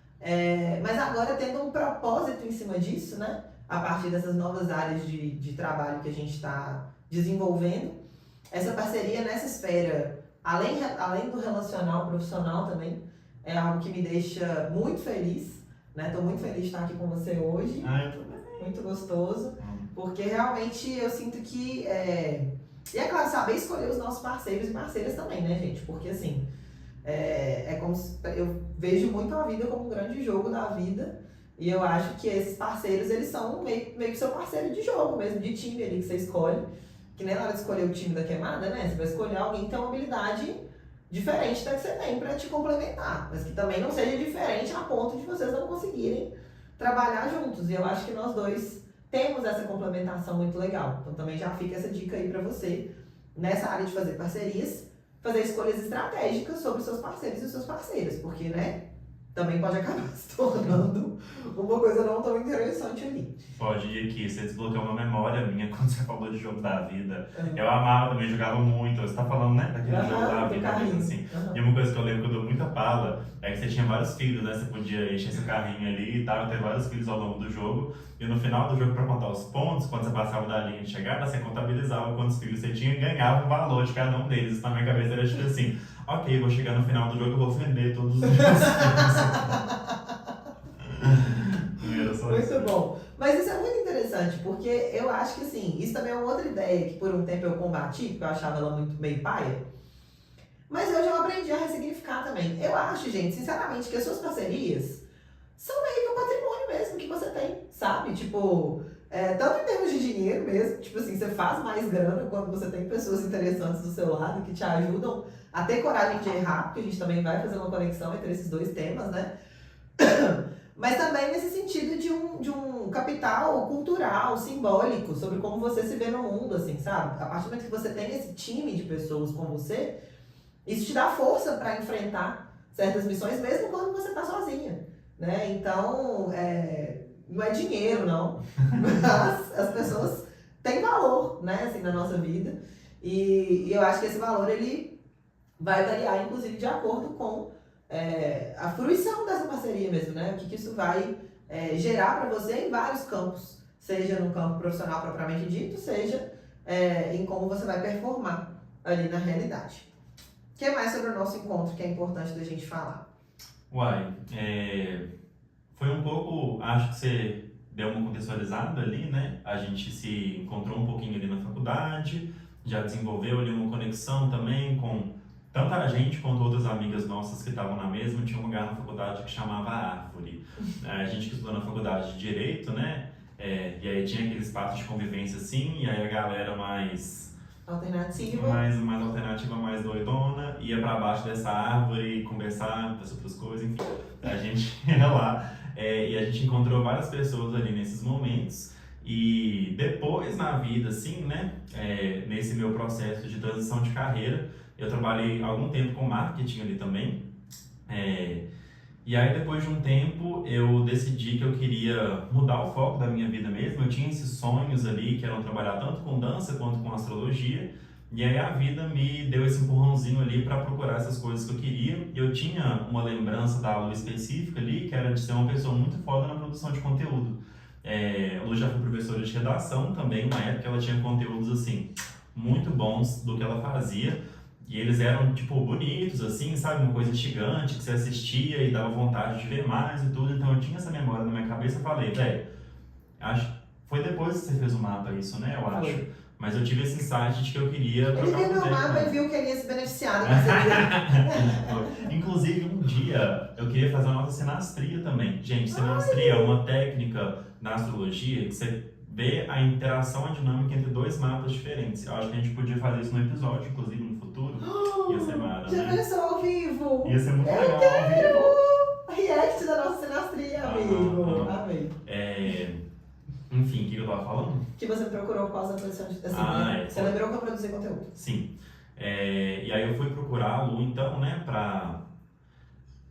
Mas agora tendo um propósito em cima disso, né? A partir dessas novas áreas de trabalho que a gente está desenvolvendo, essa parceria nessa esfera, além do relacional profissional também, é algo que me deixa muito feliz, né? Tô muito feliz de estar aqui com você hoje, muito gostoso, porque realmente eu sinto que, e é claro, saber escolher os nossos parceiros e parceiras também, né, gente? Porque assim, como eu vejo muito a vida como um grande jogo da vida. E eu acho que esses parceiros, eles são meio que seu parceiro de jogo mesmo, de time ali que você escolhe. Que nem na hora de escolher o time da queimada, né? Você vai escolher alguém que tem uma habilidade diferente da que você tem pra te complementar. Mas que também não seja diferente a ponto de vocês não conseguirem trabalhar juntos. E eu acho que nós dois temos essa complementação muito legal. Então também já fica essa dica aí pra você, nessa área de fazer parcerias, fazer escolhas estratégicas sobre os seus parceiros e suas parceiras. Porque, né? Também pode acabar se tornando uma coisa não tão interessante ali. Pode ir aqui, você desbloqueou uma memória minha quando você falou de jogo da vida. Eu amava também, jogava muito. Você tá falando, né, daquele jogo da vida mesmo, assim. E uma coisa que eu lembro que eu dou muita pala é que você tinha vários filhos, né? Você podia encher esse carrinho ali e tal, ter vários filhos ao longo do jogo. E no final do jogo, pra contar os pontos, quando você passava da linha de chegada, você contabilizava quantos filhos você tinha e ganhava o valor de cada um deles. Isso na minha cabeça era tipo assim, ok, vou chegar no final do jogo e vou vender todos os meus filhos. Muito bom. Mas isso é muito interessante, porque eu acho que assim, isso também é uma outra ideia que por um tempo eu combati, porque eu achava ela muito meio paia. Mas hoje eu aprendi a ressignificar também. Eu acho, gente, sinceramente, que as suas parcerias são meio que um patrimônio mesmo que você tem, sabe? Tipo, tanto em termos de dinheiro mesmo, tipo assim, você faz mais grana quando você tem pessoas interessantes do seu lado que te ajudam a ter coragem de errar, porque a gente também vai fazer uma conexão entre esses dois temas, né? Mas também nesse sentido de um capital cultural, simbólico, sobre como você se vê no mundo, assim, sabe? A partir do momento que você tem esse time de pessoas com você, isso te dá força para enfrentar certas missões, mesmo quando você tá sozinha, né? Então, não é dinheiro, não. Mas as pessoas têm valor, né, assim, na nossa vida. E eu acho que esse valor, ele vai variar, inclusive, de acordo com a fruição dessa parceria mesmo, né? O que isso vai gerar para você em vários campos, seja no campo profissional propriamente dito, seja em como você vai performar ali na realidade. O que mais sobre o nosso encontro que é importante da gente falar? Foi um pouco, acho que você deu uma contextualizada ali, né? A gente se encontrou um pouquinho ali na faculdade, já desenvolveu ali uma conexão também com tanto a gente quanto outras amigas nossas que estavam na mesma. Tinha um lugar na faculdade que chamava Árvore. A gente que estudou na faculdade de Direito, né? E aí tinha aquele espaço de convivência assim, e aí a galera mais alternativa, mais alternativa, mais doidona, ia pra baixo dessa árvore conversar sobre as coisas, enfim. A gente ia lá e a gente encontrou várias pessoas ali nesses momentos. E depois na vida, assim, né? Nesse meu processo de transição de carreira, eu trabalhei algum tempo com marketing ali também. E aí, depois de um tempo, eu decidi que eu queria mudar o foco da minha vida mesmo. Eu tinha esses sonhos ali, que eram trabalhar tanto com dança quanto com astrologia. E aí a vida me deu esse empurrãozinho ali para procurar essas coisas que eu queria. Eu tinha uma lembrança da Lu específica ali, que era de ser uma pessoa muito foda na produção de conteúdo. A Lu já foi professora de redação também, na época ela tinha conteúdos assim, muito bons do que ela fazia. E eles eram, tipo, bonitos, assim, sabe? Uma coisa instigante, que você assistia e dava vontade de ver mais e tudo. Então eu tinha essa memória na minha cabeça e falei, velho, acho foi depois que você fez o mapa isso, né? Eu acho. Foi. Mas eu tive esse insight de que eu queria Ele trocar viu meu ideia com mapa ela. e viu que ele ia se beneficiar da parceria. Inclusive, um dia eu queria fazer a nossa sinastria também. Gente, sinastria é uma técnica na astrologia que você vê a interação, a dinâmica entre dois mapas diferentes. Eu acho que a gente podia fazer isso no episódio, inclusive no futuro. Ia ser mara, Já né? pensou ao vivo? Ia ser muito Eu legal. quero! React da nossa sinastria, amigo. Amei. Enfim, o que eu tava falando? Que você procurou por causa da produção de... Assim, Ah, né? Você lembrou que eu produzi conteúdo. Sim. E aí eu fui procurar a Lu, então, né,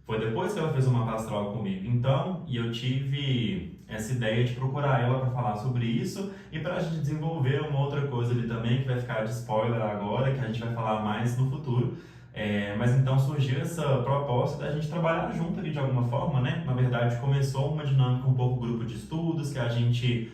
Foi depois que ela fez o mapa astral comigo, então, e eu tive essa ideia de procurar ela para falar sobre isso e para a gente desenvolver uma outra coisa ali também, que vai ficar de spoiler agora, que a gente vai falar mais no futuro. Mas então surgiu essa proposta da gente trabalhar junto ali de alguma forma, né? Na verdade, começou uma dinâmica um pouco grupo de estudos, que a gente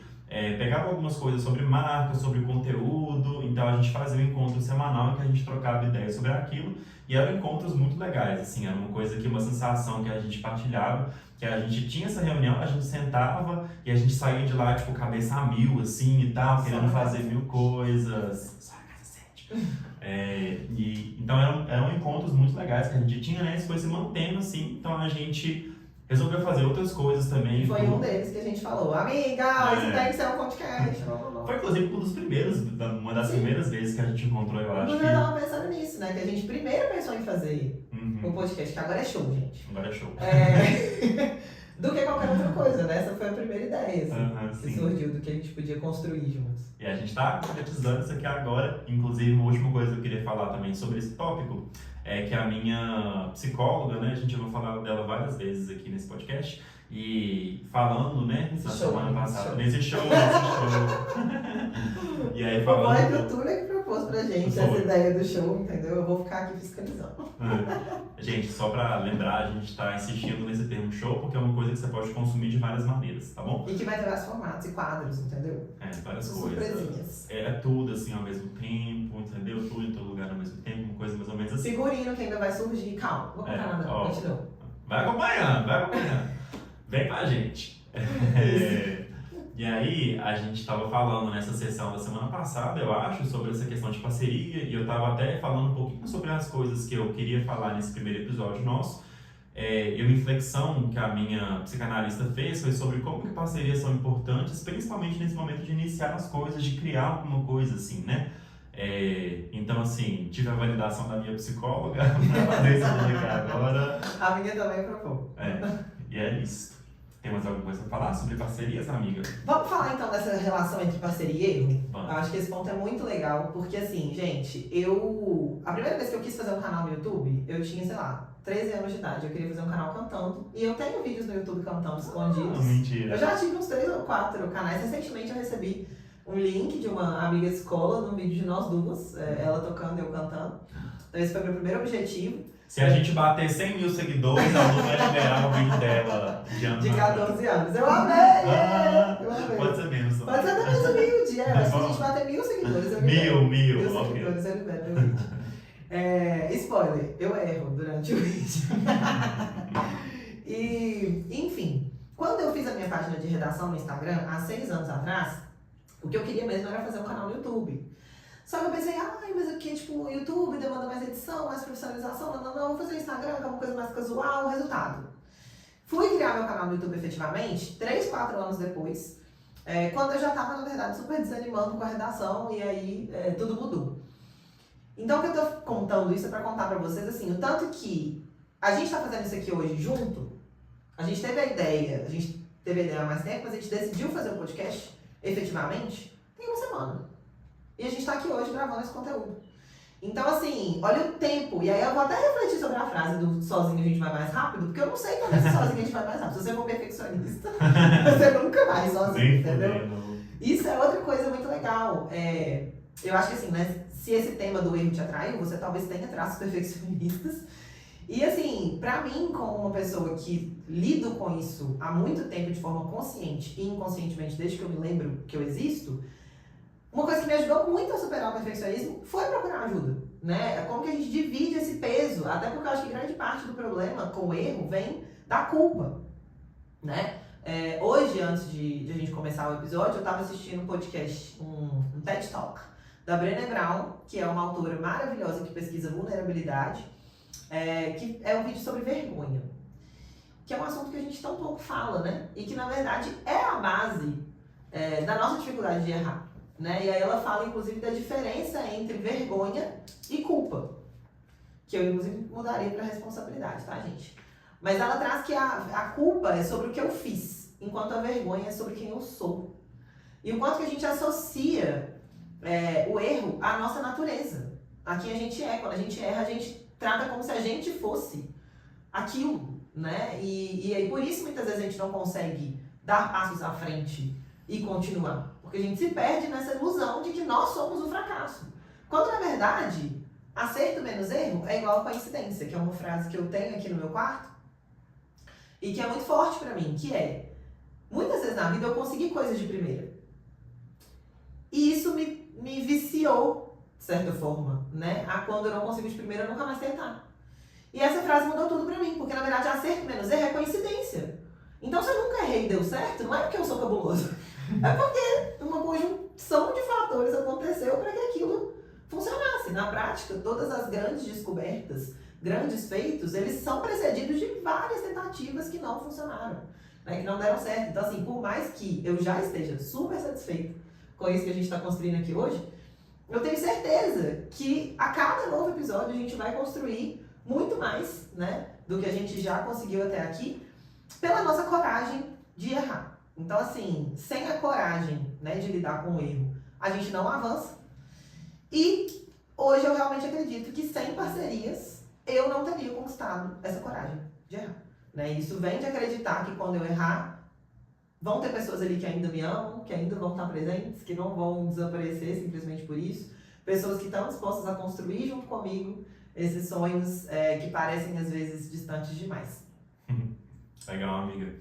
pegava algumas coisas sobre marca, sobre conteúdo, então a gente fazia um encontro semanal em que a gente trocava ideias sobre aquilo, e eram encontros muito legais, assim, era uma coisa que, uma sensação que a gente partilhava, que a gente tinha essa reunião, a gente sentava e a gente saía de lá, tipo, cabeça a mil, assim, e tal, querendo fazer mil coisas. Só a casa 7. Então eram encontros muito legais que a gente tinha, né? Isso foi se mantendo, assim, então a gente resolveu fazer outras coisas também. Foi um deles que a gente falou, amiga, isso tem que ser um podcast. Foi inclusive uma das primeiras vezes que a gente encontrou, eu acho. Eu tava pensando nisso, né? Que a gente primeiro pensou em fazer um podcast, que agora é show, gente. Agora é show. Do que qualquer outra coisa, né? Essa foi a primeira ideia, assim, que sim. surgiu, do que a gente podia construir juntos. E a gente tá concretizando isso aqui agora. Inclusive, uma última coisa que eu queria falar também sobre esse tópico é que a minha psicóloga, né? A gente vai falar dela várias vezes aqui nesse podcast. E falando, né, na semana passada, nesse show. E aí Foi falando. a cultura que propôs pra gente essa ideia do show, entendeu? Eu vou ficar aqui fiscalizando. Gente, só pra lembrar, a gente tá insistindo nesse termo show, porque é uma coisa que você pode consumir de várias maneiras, tá bom? E que vai ter vários formatos e quadros, entendeu? Várias coisas. Surpresinhas. É tudo assim ao mesmo tempo, entendeu? Tudo em todo lugar ao mesmo tempo, uma coisa mais ou menos assim. Figurino que ainda vai surgir. Calma, vou contar nada, continua. Vai acompanhando. Vem com a gente. E aí, a gente tava falando nessa sessão da semana passada, eu acho, sobre essa questão de parceria, e eu tava até falando um pouquinho sobre as coisas que eu queria falar nesse primeiro episódio nosso. E uma reflexão que a minha psicanalista fez foi sobre como que parcerias são importantes, principalmente nesse momento de iniciar as coisas, de criar alguma coisa assim, né? Então, assim, tive a validação da minha psicóloga pra fazer isso aqui agora. A minha também propôs. E é isso. Tem mais alguma coisa pra falar sobre parcerias, amiga? Vamos falar então dessa relação entre parceria e erro? Vamos. Eu acho que esse ponto é muito legal, porque assim, gente, a primeira vez que eu quis fazer um canal no YouTube, eu tinha, sei lá, 13 anos de idade. Eu queria fazer um canal cantando, e eu tenho vídeos no YouTube cantando escondidos. Mentira. Eu já tive uns 3 ou 4 canais. Recentemente eu recebi um link de uma amiga escola, num vídeo de nós duas, ela tocando e eu cantando. Então esse foi o meu primeiro objetivo. Se a gente bater 100 mil seguidores, a Lu vai liberar o vídeo dela de 14 anos. Eu amei! Eu amei. Pode ser menos. Pode ser até mais humilde, mas se a gente bater 1000 seguidores, eu libero. Mil, ok. Seguidores, eu libero meu vídeo. Spoiler, eu erro durante o vídeo. E, enfim, quando eu fiz a minha página de redação no Instagram, há 6 anos atrás, o que eu queria mesmo era fazer um canal no YouTube. Só que eu pensei, mas aqui, tipo, o YouTube demanda mais edição, mais profissionalização, não, vou fazer o Instagram, que é uma coisa mais casual, resultado. Fui criar meu canal no YouTube efetivamente 3, 4 anos depois, quando eu já tava, na verdade, super desanimando com a redação, e aí tudo mudou. Então, o que eu tô contando isso é pra contar pra vocês, assim, o tanto que a gente tá fazendo isso aqui hoje junto, a gente teve a ideia há mais tempo, mas a gente decidiu fazer o podcast efetivamente, tem uma semana. E a gente tá aqui hoje gravando esse conteúdo. Então, assim, olha o tempo. E aí eu vou até refletir sobre a frase do sozinho a gente vai mais rápido, porque eu não sei quando é sozinho a gente vai mais rápido. Se você for perfeccionista, você nunca vai sozinho, entendeu? Isso é outra coisa muito legal. Eu acho que assim, né? se esse tema do erro te atraiu, você talvez tenha traços perfeccionistas. E assim, pra mim, como uma pessoa que lido com isso há muito tempo de forma consciente e inconscientemente, desde que eu me lembro que eu existo, uma coisa que me ajudou muito a superar o perfeccionismo foi procurar ajuda, né? É como que a gente divide esse peso, até porque eu acho que grande parte do problema com o erro vem da culpa, né? Hoje, antes de a gente começar o episódio, eu estava assistindo um podcast, um TED Talk, da Brené Brown, que é uma autora maravilhosa que pesquisa vulnerabilidade, que é um vídeo sobre vergonha, que é um assunto que a gente tão pouco fala, né? E que, na verdade, é a base da nossa dificuldade de errar. Né? E aí ela fala, inclusive, da diferença entre vergonha e culpa. Que eu, inclusive, mudaria para responsabilidade, tá, gente? Mas ela traz que a culpa é sobre o que eu fiz, enquanto a vergonha é sobre quem eu sou. E o quanto que a gente associa o erro à nossa natureza. A quem a gente é. Quando a gente erra, a gente trata como se a gente fosse aquilo, né? E aí, por isso, muitas vezes, a gente não consegue dar passos à frente e continuar. Porque a gente se perde nessa ilusão de que nós somos o fracasso. Quando, na verdade, acerto menos erro é igual a coincidência, que é uma frase que eu tenho aqui no meu quarto e que é muito forte pra mim, que é: muitas vezes na vida eu consegui coisas de primeira. E isso me viciou, de certa forma, né? A quando eu não consigo de primeira, eu nunca mais tentar. E essa frase mudou tudo pra mim, porque, na verdade, acerto menos erro é coincidência. Então, se eu nunca errei e deu certo, não é porque eu sou cabuloso. É porque uma conjunção de fatores aconteceu para que aquilo funcionasse. Na prática, todas as grandes descobertas, grandes feitos, eles são precedidos de várias tentativas que não funcionaram, né, que não deram certo. Então, assim, por mais que eu já esteja super satisfeito com isso que a gente está construindo aqui hoje, eu tenho certeza que a cada novo episódio a gente vai construir muito mais, né, do que a gente já conseguiu até aqui, pela nossa coragem de errar. Então, assim, sem a coragem, né, de lidar com o erro, a gente não avança. E hoje eu realmente acredito que sem parcerias eu não teria conquistado essa coragem de errar. Né? Isso vem de acreditar que quando eu errar, vão ter pessoas ali que ainda me amam, que ainda vão estar presentes, que não vão desaparecer simplesmente por isso. Pessoas que estão dispostas a construir junto comigo esses sonhos que parecem às vezes distantes demais. Legal, amiga.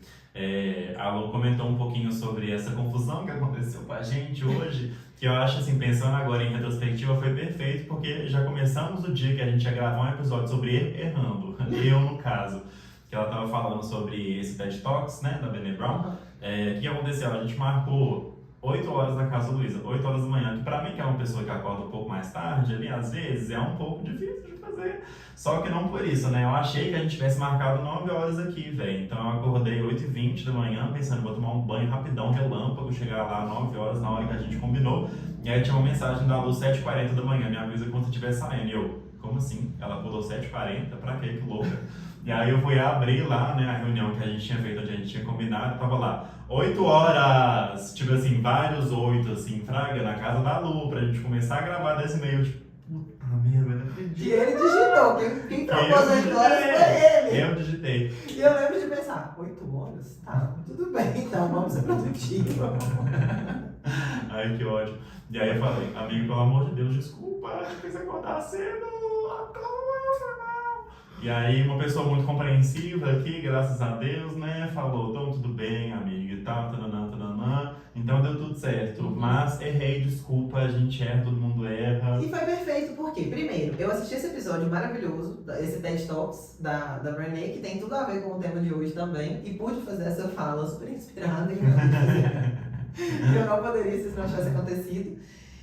A Lu comentou um pouquinho sobre essa confusão que aconteceu com a gente hoje, que eu acho, assim, pensando agora em retrospectiva, foi perfeito, porque já começamos o dia que a gente ia gravar um episódio sobre errando, eu no caso, que ela estava falando sobre esse TED Talks, né, da Brené Brown. O que aconteceu? A gente marcou 8 horas na casa da Luísa, 8 horas da manhã, que pra mim, que é uma pessoa que acorda um pouco mais tarde ali, às vezes, é um pouco difícil de fazer. Só que não por isso, né? Eu achei que a gente tivesse marcado 9 horas aqui, velho. Então eu acordei 8h20 da manhã, pensando, vou tomar um banho rapidão, relâmpago, chegar lá 9 horas, na hora que a gente combinou. E aí tinha uma mensagem da Lu, 7h40 da manhã, me avisa quando você estiver saindo. E eu, como assim? Ela pulou 7h40? Pra quê? Que louca. E aí eu fui abrir lá, né, a reunião que a gente tinha feito, onde a gente tinha combinado, tava lá, 8 horas, tipo assim, vários 8, assim, fraga, na casa da Lu, pra gente começar a gravar desse e-mail, tipo, puta merda, eu não acredito. E ele digitou, quem propôs 8 horas foi ele. Eu digitei. E eu lembro de pensar, 8 horas? Tá, tudo bem, então vamos ser produtivos. Ai, que ódio. E aí eu falei, amigo, pelo amor de Deus, desculpa, te fiz acordar cedo, E aí uma pessoa muito compreensiva aqui, graças a Deus, né, falou, então tudo bem, amiga, e tal, tananã, então deu tudo certo, mas errei, desculpa, a gente erra, todo mundo erra. E foi perfeito, porque, primeiro, eu assisti esse episódio maravilhoso, esse TED Talks da Brené, que tem tudo a ver com o tema de hoje também, e pude fazer essa fala super inspirada, e eu não poderia se isso não tivesse acontecido.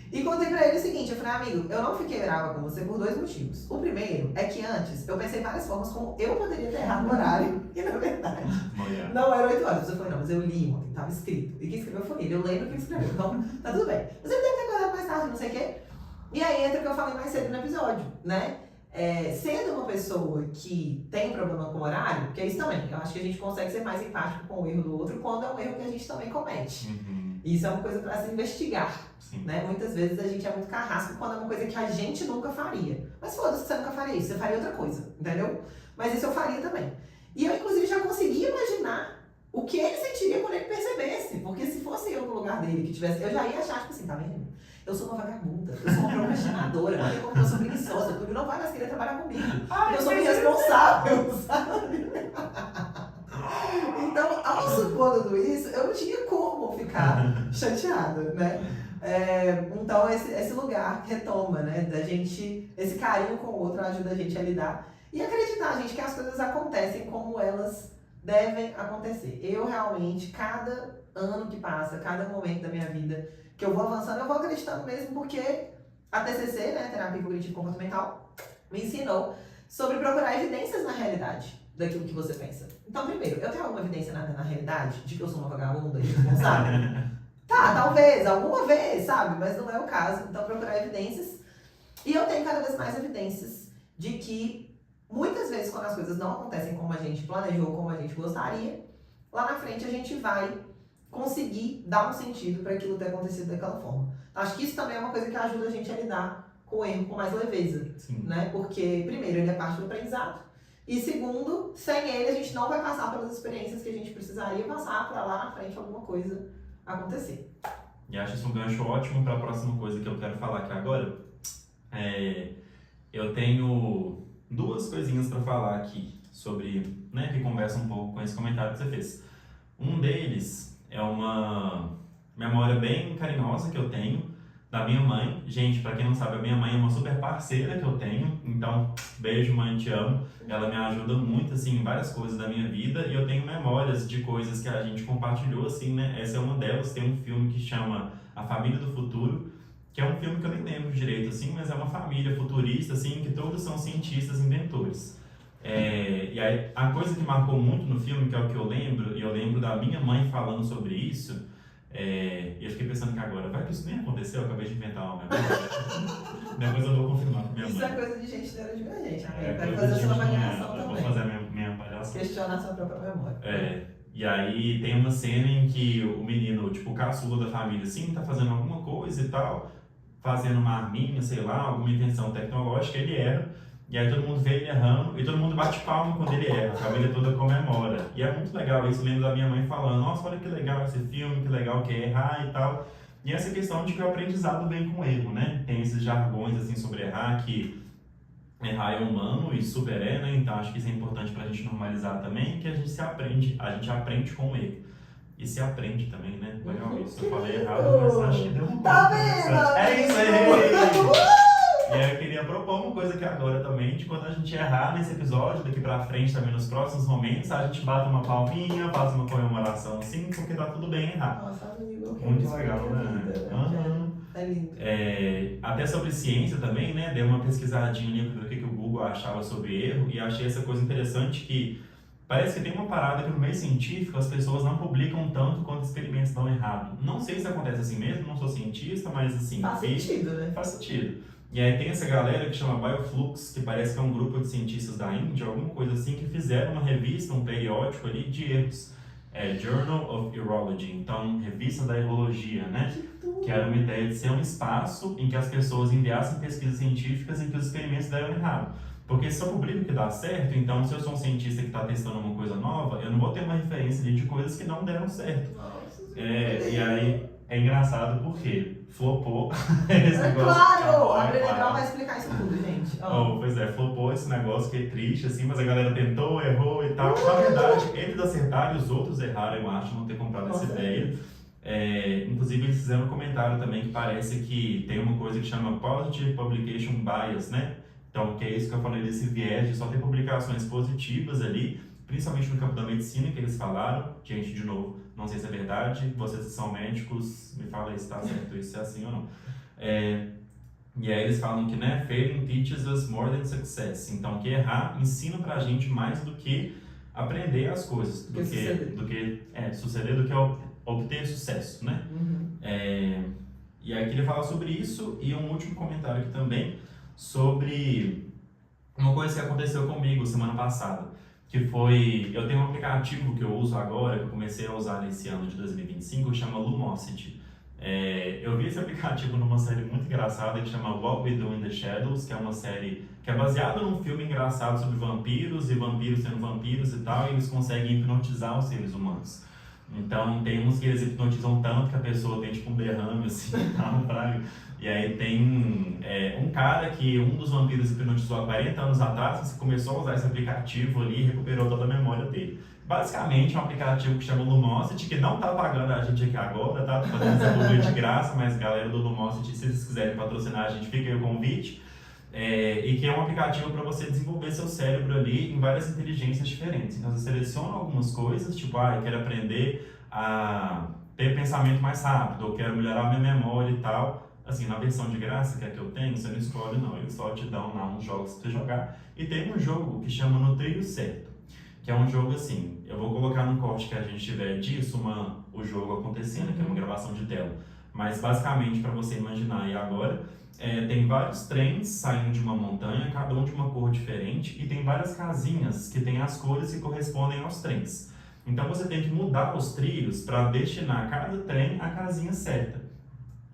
E contei pra ele o seguinte, eu falei, amigo, eu não fiquei brava com você por 2 motivos. O primeiro é que antes eu pensei várias formas como eu poderia ter errado o horário, e na verdade não era 8 horas. Eu falei, não, mas eu li ontem, tava escrito. E quem escreveu foi ele, eu lembro quem escreveu, então tá tudo bem. Mas ele deve ter acordado mais tarde, não sei o quê. E aí entra o que eu falei mais cedo no episódio, né? Sendo uma pessoa que tem problema com o horário, porque é isso também, eu acho que a gente consegue ser mais empático com o erro do outro quando é um erro que a gente também comete. Isso é uma coisa para se investigar, né? Muitas vezes a gente é muito carrasco quando é uma coisa que a gente nunca faria. Mas foda-se que você nunca faria isso, você faria outra coisa, entendeu? Mas isso eu faria também. E eu, inclusive, já conseguia imaginar o que ele sentiria quando ele percebesse. Porque se fosse eu no lugar dele, que tivesse, eu já ia achar, tipo assim, tá vendo? eu sou uma vagabunda, eu sou uma procrastinadora, olha como eu sou preguiçosa, o Túlio não vai mais querer trabalhar comigo, porque eu sou irresponsável, sabe? Então, ao supor tudo isso, eu não tinha como ficar chateada, né? Então, esse lugar retoma, né? Da gente, esse carinho com o outro ajuda a gente a lidar e acreditar, gente, que as coisas acontecem como elas devem acontecer. Eu realmente, cada ano que passa, cada momento da minha vida que eu vou avançando, eu vou acreditando mesmo, porque a TCC, né, Terapia Cognitivo Comportamental, me ensinou sobre procurar evidências na realidade daquilo que você pensa. Então, primeiro, eu tenho alguma evidência na realidade de que eu sou uma vagabunda irresponsável? Tá, talvez, alguma vez, sabe? Mas não é o caso. Então, procurar evidências. E eu tenho cada vez mais evidências de que, muitas vezes, quando as coisas não acontecem como a gente planejou, como a gente gostaria, lá na frente a gente vai conseguir dar um sentido para aquilo ter acontecido daquela forma. Acho que isso também é uma coisa que ajuda a gente a lidar com o erro com mais leveza. Sim. Né? Porque, primeiro, ele é parte do aprendizado. E segundo, sem ele a gente não vai passar pelas experiências que a gente precisaria passar para lá na frente alguma coisa acontecer. E acho isso um gancho ótimo para a próxima coisa que eu quero falar aqui agora. Eu tenho duas coisinhas para falar aqui sobre, né, que conversa um pouco com esse comentário que você fez. Um deles é uma memória bem carinhosa que eu tenho da minha mãe. Gente, pra quem não sabe, a minha mãe é uma super parceira que eu tenho, então, beijo mãe, te amo. Ela me ajuda muito, assim, em várias coisas da minha vida e eu tenho memórias de coisas que a gente compartilhou, assim, né? Essa é uma delas. Tem um filme que chama A Família do Futuro, que é um filme que eu nem lembro direito, assim, mas é uma família futurista, assim, que todos são cientistas inventores. E aí, a coisa que marcou muito no filme, que é o que eu lembro, e eu lembro da minha mãe falando sobre isso, e eu fiquei pensando que agora, vai que isso nem aconteceu, eu acabei de inventar uma memória. Depois eu vou confirmar com minha mãe. Isso é coisa de gente neurodivergente, amigo. Quero Coisa fazer a de sua gente avaliação não é. Eu também. vou fazer a minha avaliação. Questionar a sua própria memória. E aí tem uma cena em que o menino, tipo, o caçula da família, assim, tá fazendo alguma coisa e tal, fazendo uma arminha, sei lá, alguma invenção tecnológica, ele erra. E aí todo mundo vê ele errando e todo mundo bate palma quando ele erra, a família toda comemora. E é muito legal isso, eu lembro da minha mãe falando, nossa, olha que legal esse filme, que legal que é errar e tal. E essa questão de que o aprendizado vem com erro, né? Tem esses jargões assim sobre errar, que errar é humano e super é, né? Então acho que isso é importante pra gente normalizar também, que a gente aprende com o erro. E se aprende também, né? Legal isso. Eu falei errado, mas acho que deu um Tá pouco. vendo? É isso aí! E aí eu queria propor uma coisa aqui agora também, de quando a gente errar nesse episódio, daqui pra frente também nos próximos momentos, a gente bate uma palminha, faz uma comemoração assim, porque tá tudo bem errar. Nossa, amigo, Muito legal, né? É lindo. Até sobre ciência também, né? Dei uma pesquisadinha ali do que o Google achava sobre erro e achei essa coisa interessante que parece que tem uma parada que no meio científico as pessoas não publicam tanto quanto experimentos dão errado. Não sei se acontece assim mesmo, não sou cientista, mas assim... Faz sentido, né? Faz sentido. E aí tem essa galera que chama Bioflux, que parece que é um grupo de cientistas da Índia, alguma coisa assim, que fizeram uma revista, um periódico ali de erros. Journal of Urology, então revista da errologia, né? Que era uma ideia de ser um espaço em que as pessoas enviassem pesquisas científicas em que os experimentos deram errado. Porque se eu publico que dá certo, então se eu sou um cientista que está testando uma coisa nova, eu não vou ter uma referência ali de coisas que não deram certo. Nossa, E aí é engraçado porque flopou esse negócio. Claro! A Bruna Brown vai explicar isso tudo, gente. Pois é, flopou esse negócio que é triste, assim, mas a galera tentou, errou e tal. Na verdade, eles acertaram e os outros erraram, eu acho, não ter comprado essa ideia. Inclusive, eles fizeram um comentário também que parece que tem uma coisa que chama Positive Publication Bias, né? Então, que é isso que eu falei desse viés de só ter publicações positivas ali, principalmente no campo da medicina, que eles falaram. Gente, de novo, não sei se é verdade, vocês que são médicos, me fala aí se está certo isso, se é assim ou não. E aí eles falam que, né, failing teaches us more than success. Então, que errar ensina pra gente mais do que aprender as coisas, do que suceder, do que obter sucesso, né? Uhum. E aí eu queria falar sobre isso e um último comentário aqui também sobre uma coisa que aconteceu comigo semana passada, que foi, eu tenho um aplicativo que eu uso agora, que eu comecei a usar nesse ano de 2025, que chama Lumosity. Eu vi esse aplicativo numa série muito engraçada que chama What We Do in the Shadows, que é uma série que é baseada num filme engraçado sobre vampiros e vampiros sendo vampiros e tal, e eles conseguem hipnotizar os seres humanos. Então tem uns que eles hipnotizam tanto que a pessoa tem tipo um derrame assim e tal, praga. E aí tem um cara que um dos vampiros hipnotizou há 40 anos atrás, você começou a usar esse aplicativo ali e recuperou toda a memória dele. Basicamente é um aplicativo que chama Lumosity, que não tá pagando a gente aqui agora, tá? Tô fazendo desenvolvimento de graça, mas galera do Lumosity, se vocês quiserem patrocinar a gente, fica aí o convite. E que é um aplicativo para você desenvolver seu cérebro ali em várias inteligências diferentes. Então você seleciona algumas coisas, tipo, eu quero aprender a ter pensamento mais rápido, ou quero melhorar a minha memória e tal. Assim, na versão de graça que é que eu tenho, você não escolhe não, eles só te dão lá uns jogos pra você jogar. E tem um jogo que chama No Trilho Certo, que é um jogo assim, eu vou colocar no corte que a gente tiver disso, o jogo acontecendo, que é uma gravação de tela. Mas basicamente, para você imaginar aí agora, tem vários trens saindo de uma montanha, cada um de uma cor diferente, e tem várias casinhas que têm as cores que correspondem aos trens. Então você tem que mudar os trilhos para destinar cada trem à casinha certa.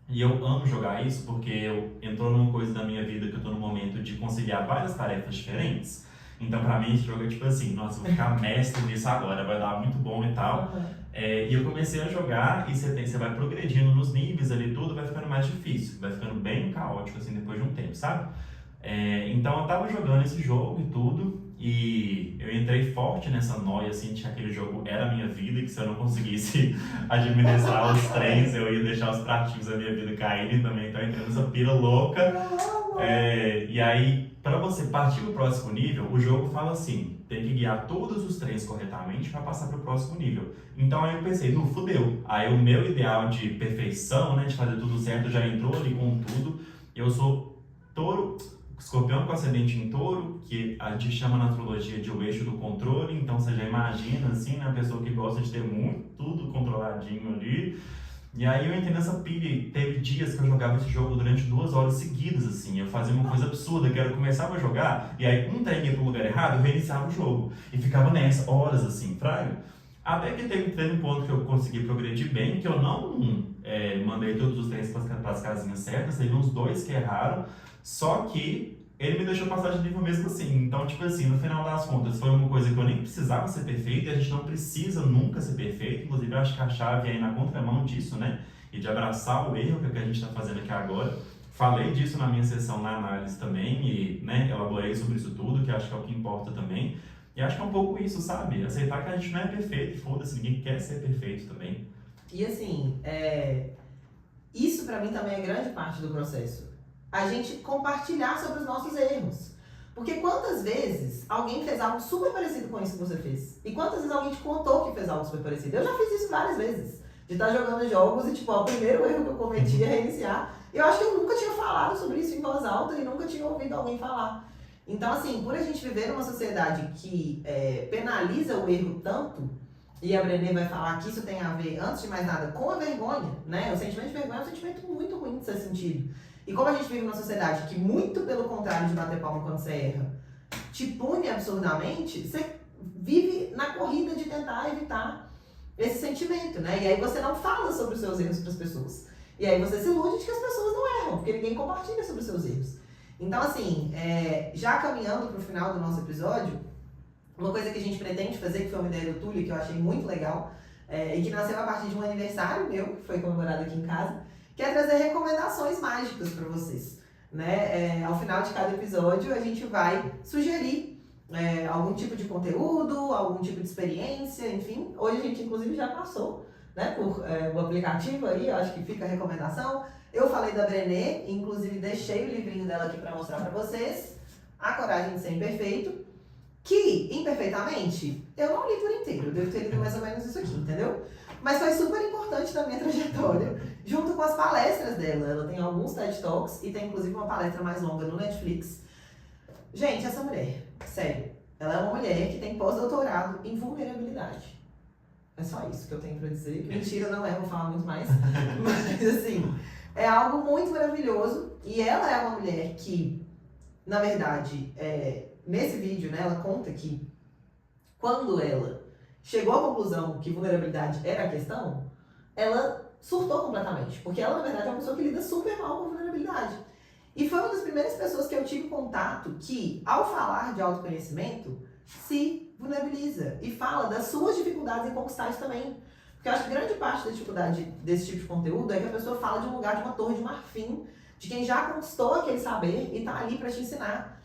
E eu amo jogar isso porque entrou numa coisa da minha vida que eu estou no momento de conciliar várias tarefas diferentes. Então, pra mim, esse jogo é tipo assim, nossa, eu vou ficar mestre nisso agora, vai dar muito bom e tal. E eu comecei a jogar e você vai progredindo nos níveis ali, tudo vai ficando mais difícil, vai ficando bem caótico, assim, depois de um tempo, sabe? Então, eu tava jogando esse jogo e tudo, e eu entrei forte nessa noia, assim, de que aquele jogo era a minha vida e que se eu não conseguisse administrar os trens, eu ia deixar os pratinhos da minha vida caírem também, então eu entrei nessa pira louca. E aí, para você partir para o próximo nível, o jogo fala assim, tem que guiar todos os trens corretamente para passar para o próximo nível. Então aí eu pensei, não, fudeu. Aí o meu ideal de perfeição, né, de fazer tudo certo, já entrou ali com tudo. Eu sou touro, escorpião com ascendente em touro, que a gente chama na astrologia de o eixo do controle. Então você já imagina, assim, né, a pessoa que gosta de ter muito, tudo controladinho ali. E aí eu entrei nessa pilha e teve dias que eu jogava esse jogo durante 2 horas seguidas, assim. Eu fazia uma coisa absurda, que era eu começava a jogar, e aí um trem ia pro lugar errado, eu reiniciava o jogo. E ficava nessa, horas assim, fraga. Até que teve um ponto que eu consegui progredir bem, que eu não mandei todos os trens para as casinhas certas, teve uns 2 que erraram, só que ele me deixou passar de nível mesmo assim. Então, tipo assim, no final das contas, foi uma coisa que eu nem precisava ser perfeito, e a gente não precisa nunca ser perfeito. Inclusive, eu acho que a chave é aí na contramão disso, né? E de abraçar o erro, que é o que a gente está fazendo aqui agora. Falei disso na minha sessão na análise também, e né, elaborei sobre isso tudo, que acho que é o que importa também. E acho que é um pouco isso, sabe? Aceitar que a gente não é perfeito, foda-se, ninguém quer ser perfeito também. E assim, isso pra mim também é grande parte do processo. A gente compartilhar sobre os nossos erros. Porque quantas vezes alguém fez algo super parecido com isso que você fez? E quantas vezes alguém te contou que fez algo super parecido? Eu já fiz isso várias vezes. De estar jogando jogos e, tipo, o primeiro erro que eu cometi é reiniciar. Eu acho que eu nunca tinha falado sobre isso em voz alta e nunca tinha ouvido alguém falar. Então, assim, por a gente viver numa sociedade que penaliza o erro tanto, e a Brené vai falar que isso tem a ver, antes de mais nada, com a vergonha, né? O sentimento de vergonha é um sentimento muito ruim de ser sentido. E como a gente vive numa sociedade que, muito pelo contrário de bater palma quando você erra, te pune absurdamente, você vive na corrida de tentar evitar esse sentimento, né? E aí você não fala sobre os seus erros para as pessoas. E aí você se ilude de que as pessoas não erram, porque ninguém compartilha sobre os seus erros. Então, assim, já caminhando para o final do nosso episódio, uma coisa que a gente pretende fazer, que foi uma ideia do Túlio, que eu achei muito legal, e que nasceu a partir de um aniversário meu, que foi comemorado aqui em casa, que é trazer recomendações mágicas para vocês, né? Ao final de cada episódio, a gente vai sugerir algum tipo de conteúdo, algum tipo de experiência, enfim. Hoje a gente, inclusive, já passou, né, por o aplicativo aí, eu acho que fica a recomendação. Eu falei da Brené, inclusive deixei o livrinho dela aqui para mostrar para vocês, A Coragem de Ser Imperfeito, que, imperfeitamente, eu não li por inteiro, eu devo ter lido mais ou menos isso aqui, entendeu? Mas foi super importante na minha trajetória, junto com as palestras dela. Ela tem alguns TED Talks e tem inclusive uma palestra mais longa no Netflix. Gente, essa mulher, sério, ela é uma mulher que tem pós-doutorado em vulnerabilidade. É só isso que eu tenho pra dizer. Mentira, não vou falar muito mais. Mas assim, é algo muito maravilhoso. E ela é uma mulher que, na verdade, nesse vídeo, né, ela conta que quando ela chegou à conclusão que vulnerabilidade era a questão, ela surtou completamente. Porque ela, na verdade, é uma pessoa que lida super mal com vulnerabilidade. E foi uma das primeiras pessoas que eu tive contato que, ao falar de autoconhecimento, se vulnerabiliza. E fala das suas dificuldades em conquistar isso também. Porque eu acho que grande parte da dificuldade desse tipo de conteúdo é que a pessoa fala de um lugar de uma torre de marfim, de quem já conquistou aquele saber e tá ali pra te ensinar.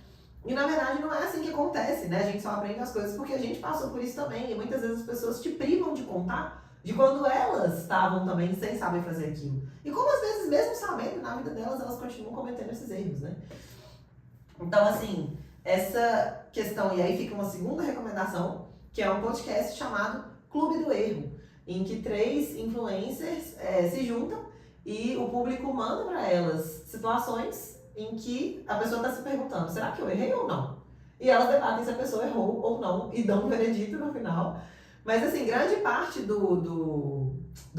E na verdade não é assim que acontece, né? A gente só aprende as coisas porque a gente passou por isso também. E muitas vezes as pessoas te privam de contar de quando elas estavam também sem saber fazer aquilo. E como às vezes, mesmo sabendo, na vida delas, elas continuam cometendo esses erros, né? Então, assim, essa questão, e aí fica uma segunda recomendação, que é um podcast chamado Clube do Erro, em que 3 influencers se juntam e o público manda para elas situações em que a pessoa está se perguntando, será que eu errei ou não? E elas debatem se a pessoa errou ou não e dão um veredito no final. Mas assim, grande parte do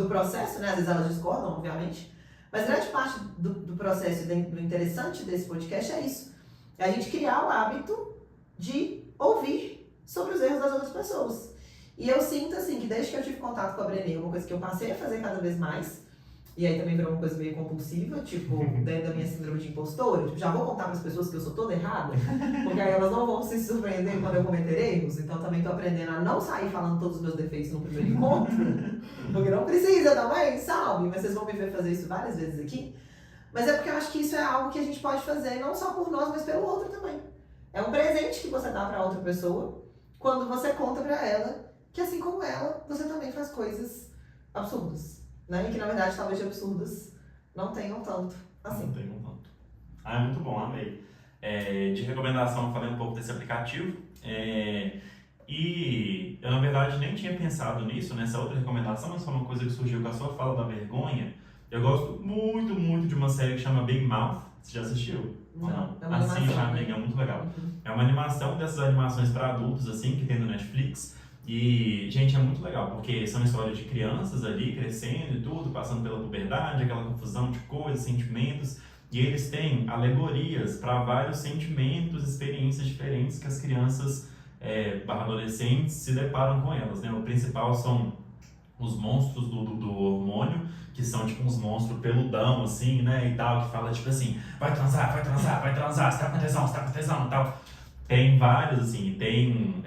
processo, né? Às vezes elas discordam, obviamente, mas grande parte do processo, do interessante desse podcast é isso. É a gente criar o hábito de ouvir sobre os erros das outras pessoas. E eu sinto assim, que desde que eu tive contato com a Brené, uma coisa que eu passei a fazer cada vez mais, e aí também virou uma coisa meio compulsiva, tipo, dentro da minha síndrome de impostora, tipo, já vou contar para as pessoas que eu sou toda errada, porque aí elas não vão se surpreender quando eu cometer erros, então também tô aprendendo a não sair falando todos os meus defeitos no primeiro encontro, porque não precisa também, sabe? Mas vocês vão me ver fazer isso várias vezes aqui. Mas é porque eu acho que isso é algo que a gente pode fazer não só por nós, mas pelo outro também. É um presente que você dá para outra pessoa quando você conta para ela que assim como ela, você também faz coisas absurdas. Né? E que na verdade talvez de absurdas não tenham tanto assim. Não tenham tanto. Ah, é muito bom, amei. De recomendação, eu falei um pouco desse aplicativo. E eu, na verdade, nem tinha pensado nisso, nessa outra recomendação, mas foi uma coisa que surgiu com a sua fala da vergonha. Eu gosto muito, muito de uma série que chama Big Mouth. Você já assistiu? Não, é uma Assiste, animação, amiga, é muito legal. Uhum. É uma animação dessas animações para adultos, assim, que tem no Netflix. E, gente, é muito legal, porque são histórias de crianças ali, crescendo e tudo, passando pela puberdade, aquela confusão de coisas, sentimentos. E eles têm alegorias para vários sentimentos, experiências diferentes que as crianças adolescentes se deparam com elas, né? O principal são os monstros do hormônio, que são tipo uns monstros peludão, assim, né, e tal, que fala tipo assim, vai transar, você tá com tesão, e tal. Tem vários, assim, tem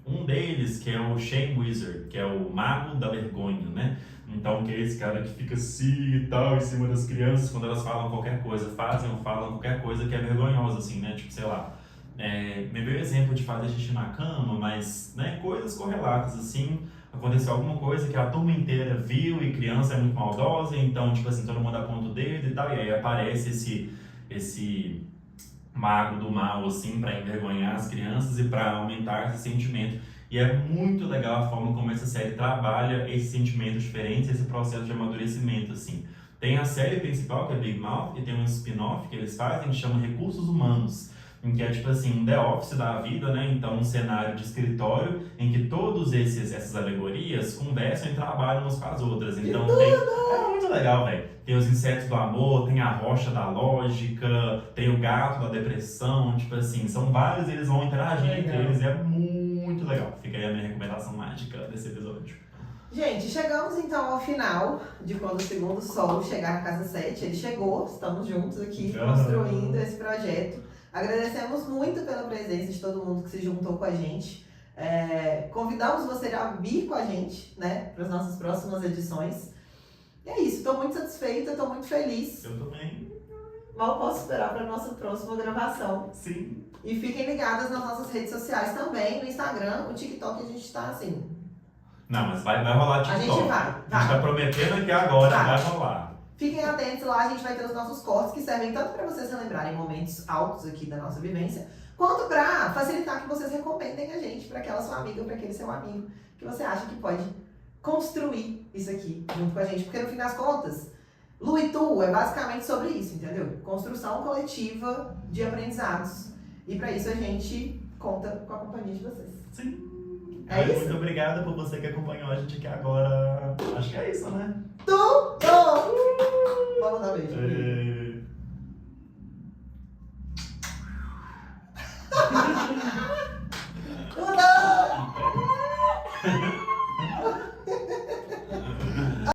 um deles que é o Shame Wizard, que é o mago da vergonha, né? Então, que é esse cara que fica assim e tal, em cima das crianças, quando elas falam qualquer coisa, fazem ou falam qualquer coisa que é vergonhosa, assim, né? Tipo, sei lá, me veio o exemplo de fazer xixi na cama, mas, né, coisas correlatas, assim, aconteceu alguma coisa que a turma inteira viu e criança é muito maldosa, então, tipo assim, todo mundo aponta o dedo e tal, e aí aparece esse mago do mal, assim, para envergonhar as crianças e para aumentar esse sentimento. E é muito legal a forma como essa série trabalha esses sentimentos diferentes, esse processo de amadurecimento, assim. Tem a série principal, que é Big Mouth, e tem um spin-off que eles fazem que chama Recursos Humanos, em que é tipo assim, um The Office da vida, né? Então, um cenário de escritório em que todos essas alegorias conversam e trabalham umas com as outras. Então, é muito legal, velho. Tem os insetos do amor, tem a rocha da lógica, tem o gato da depressão, tipo assim, são vários e eles vão interagir entre eles e é muito legal. Fica aí a minha recomendação mágica desse episódio. Gente, chegamos então ao final de quando o segundo solo chegar na casa 7. Ele chegou, estamos juntos aqui construindo esse projeto. Agradecemos muito pela presença de todo mundo que se juntou com a gente. Convidamos você a vir com a gente, né, para as nossas próximas edições. E é isso, estou muito satisfeita, estou muito feliz. Eu também. Mal posso esperar para a nossa próxima gravação. Sim. E fiquem ligadas nas nossas redes sociais também, no Instagram, o TikTok a gente está assim. Não, mas vai rolar TikTok. A gente vai. A gente tá prometendo que agora vai rolar. Fiquem atentos lá, a gente vai ter os nossos cortes que servem tanto para vocês relembrarem momentos altos aqui da nossa vivência, quanto para facilitar que vocês recomendem a gente para aquela sua amiga ou para aquele seu amigo que você acha que pode construir isso aqui junto com a gente. Porque no fim das contas, Lu e Tu é basicamente sobre isso, entendeu? Construção coletiva de aprendizados. E para isso a gente conta com a companhia de vocês. Sim. É isso? Muito obrigada por você que acompanhou a gente aqui agora. Acho que é isso, né? Tudo! Vamos dar beijo.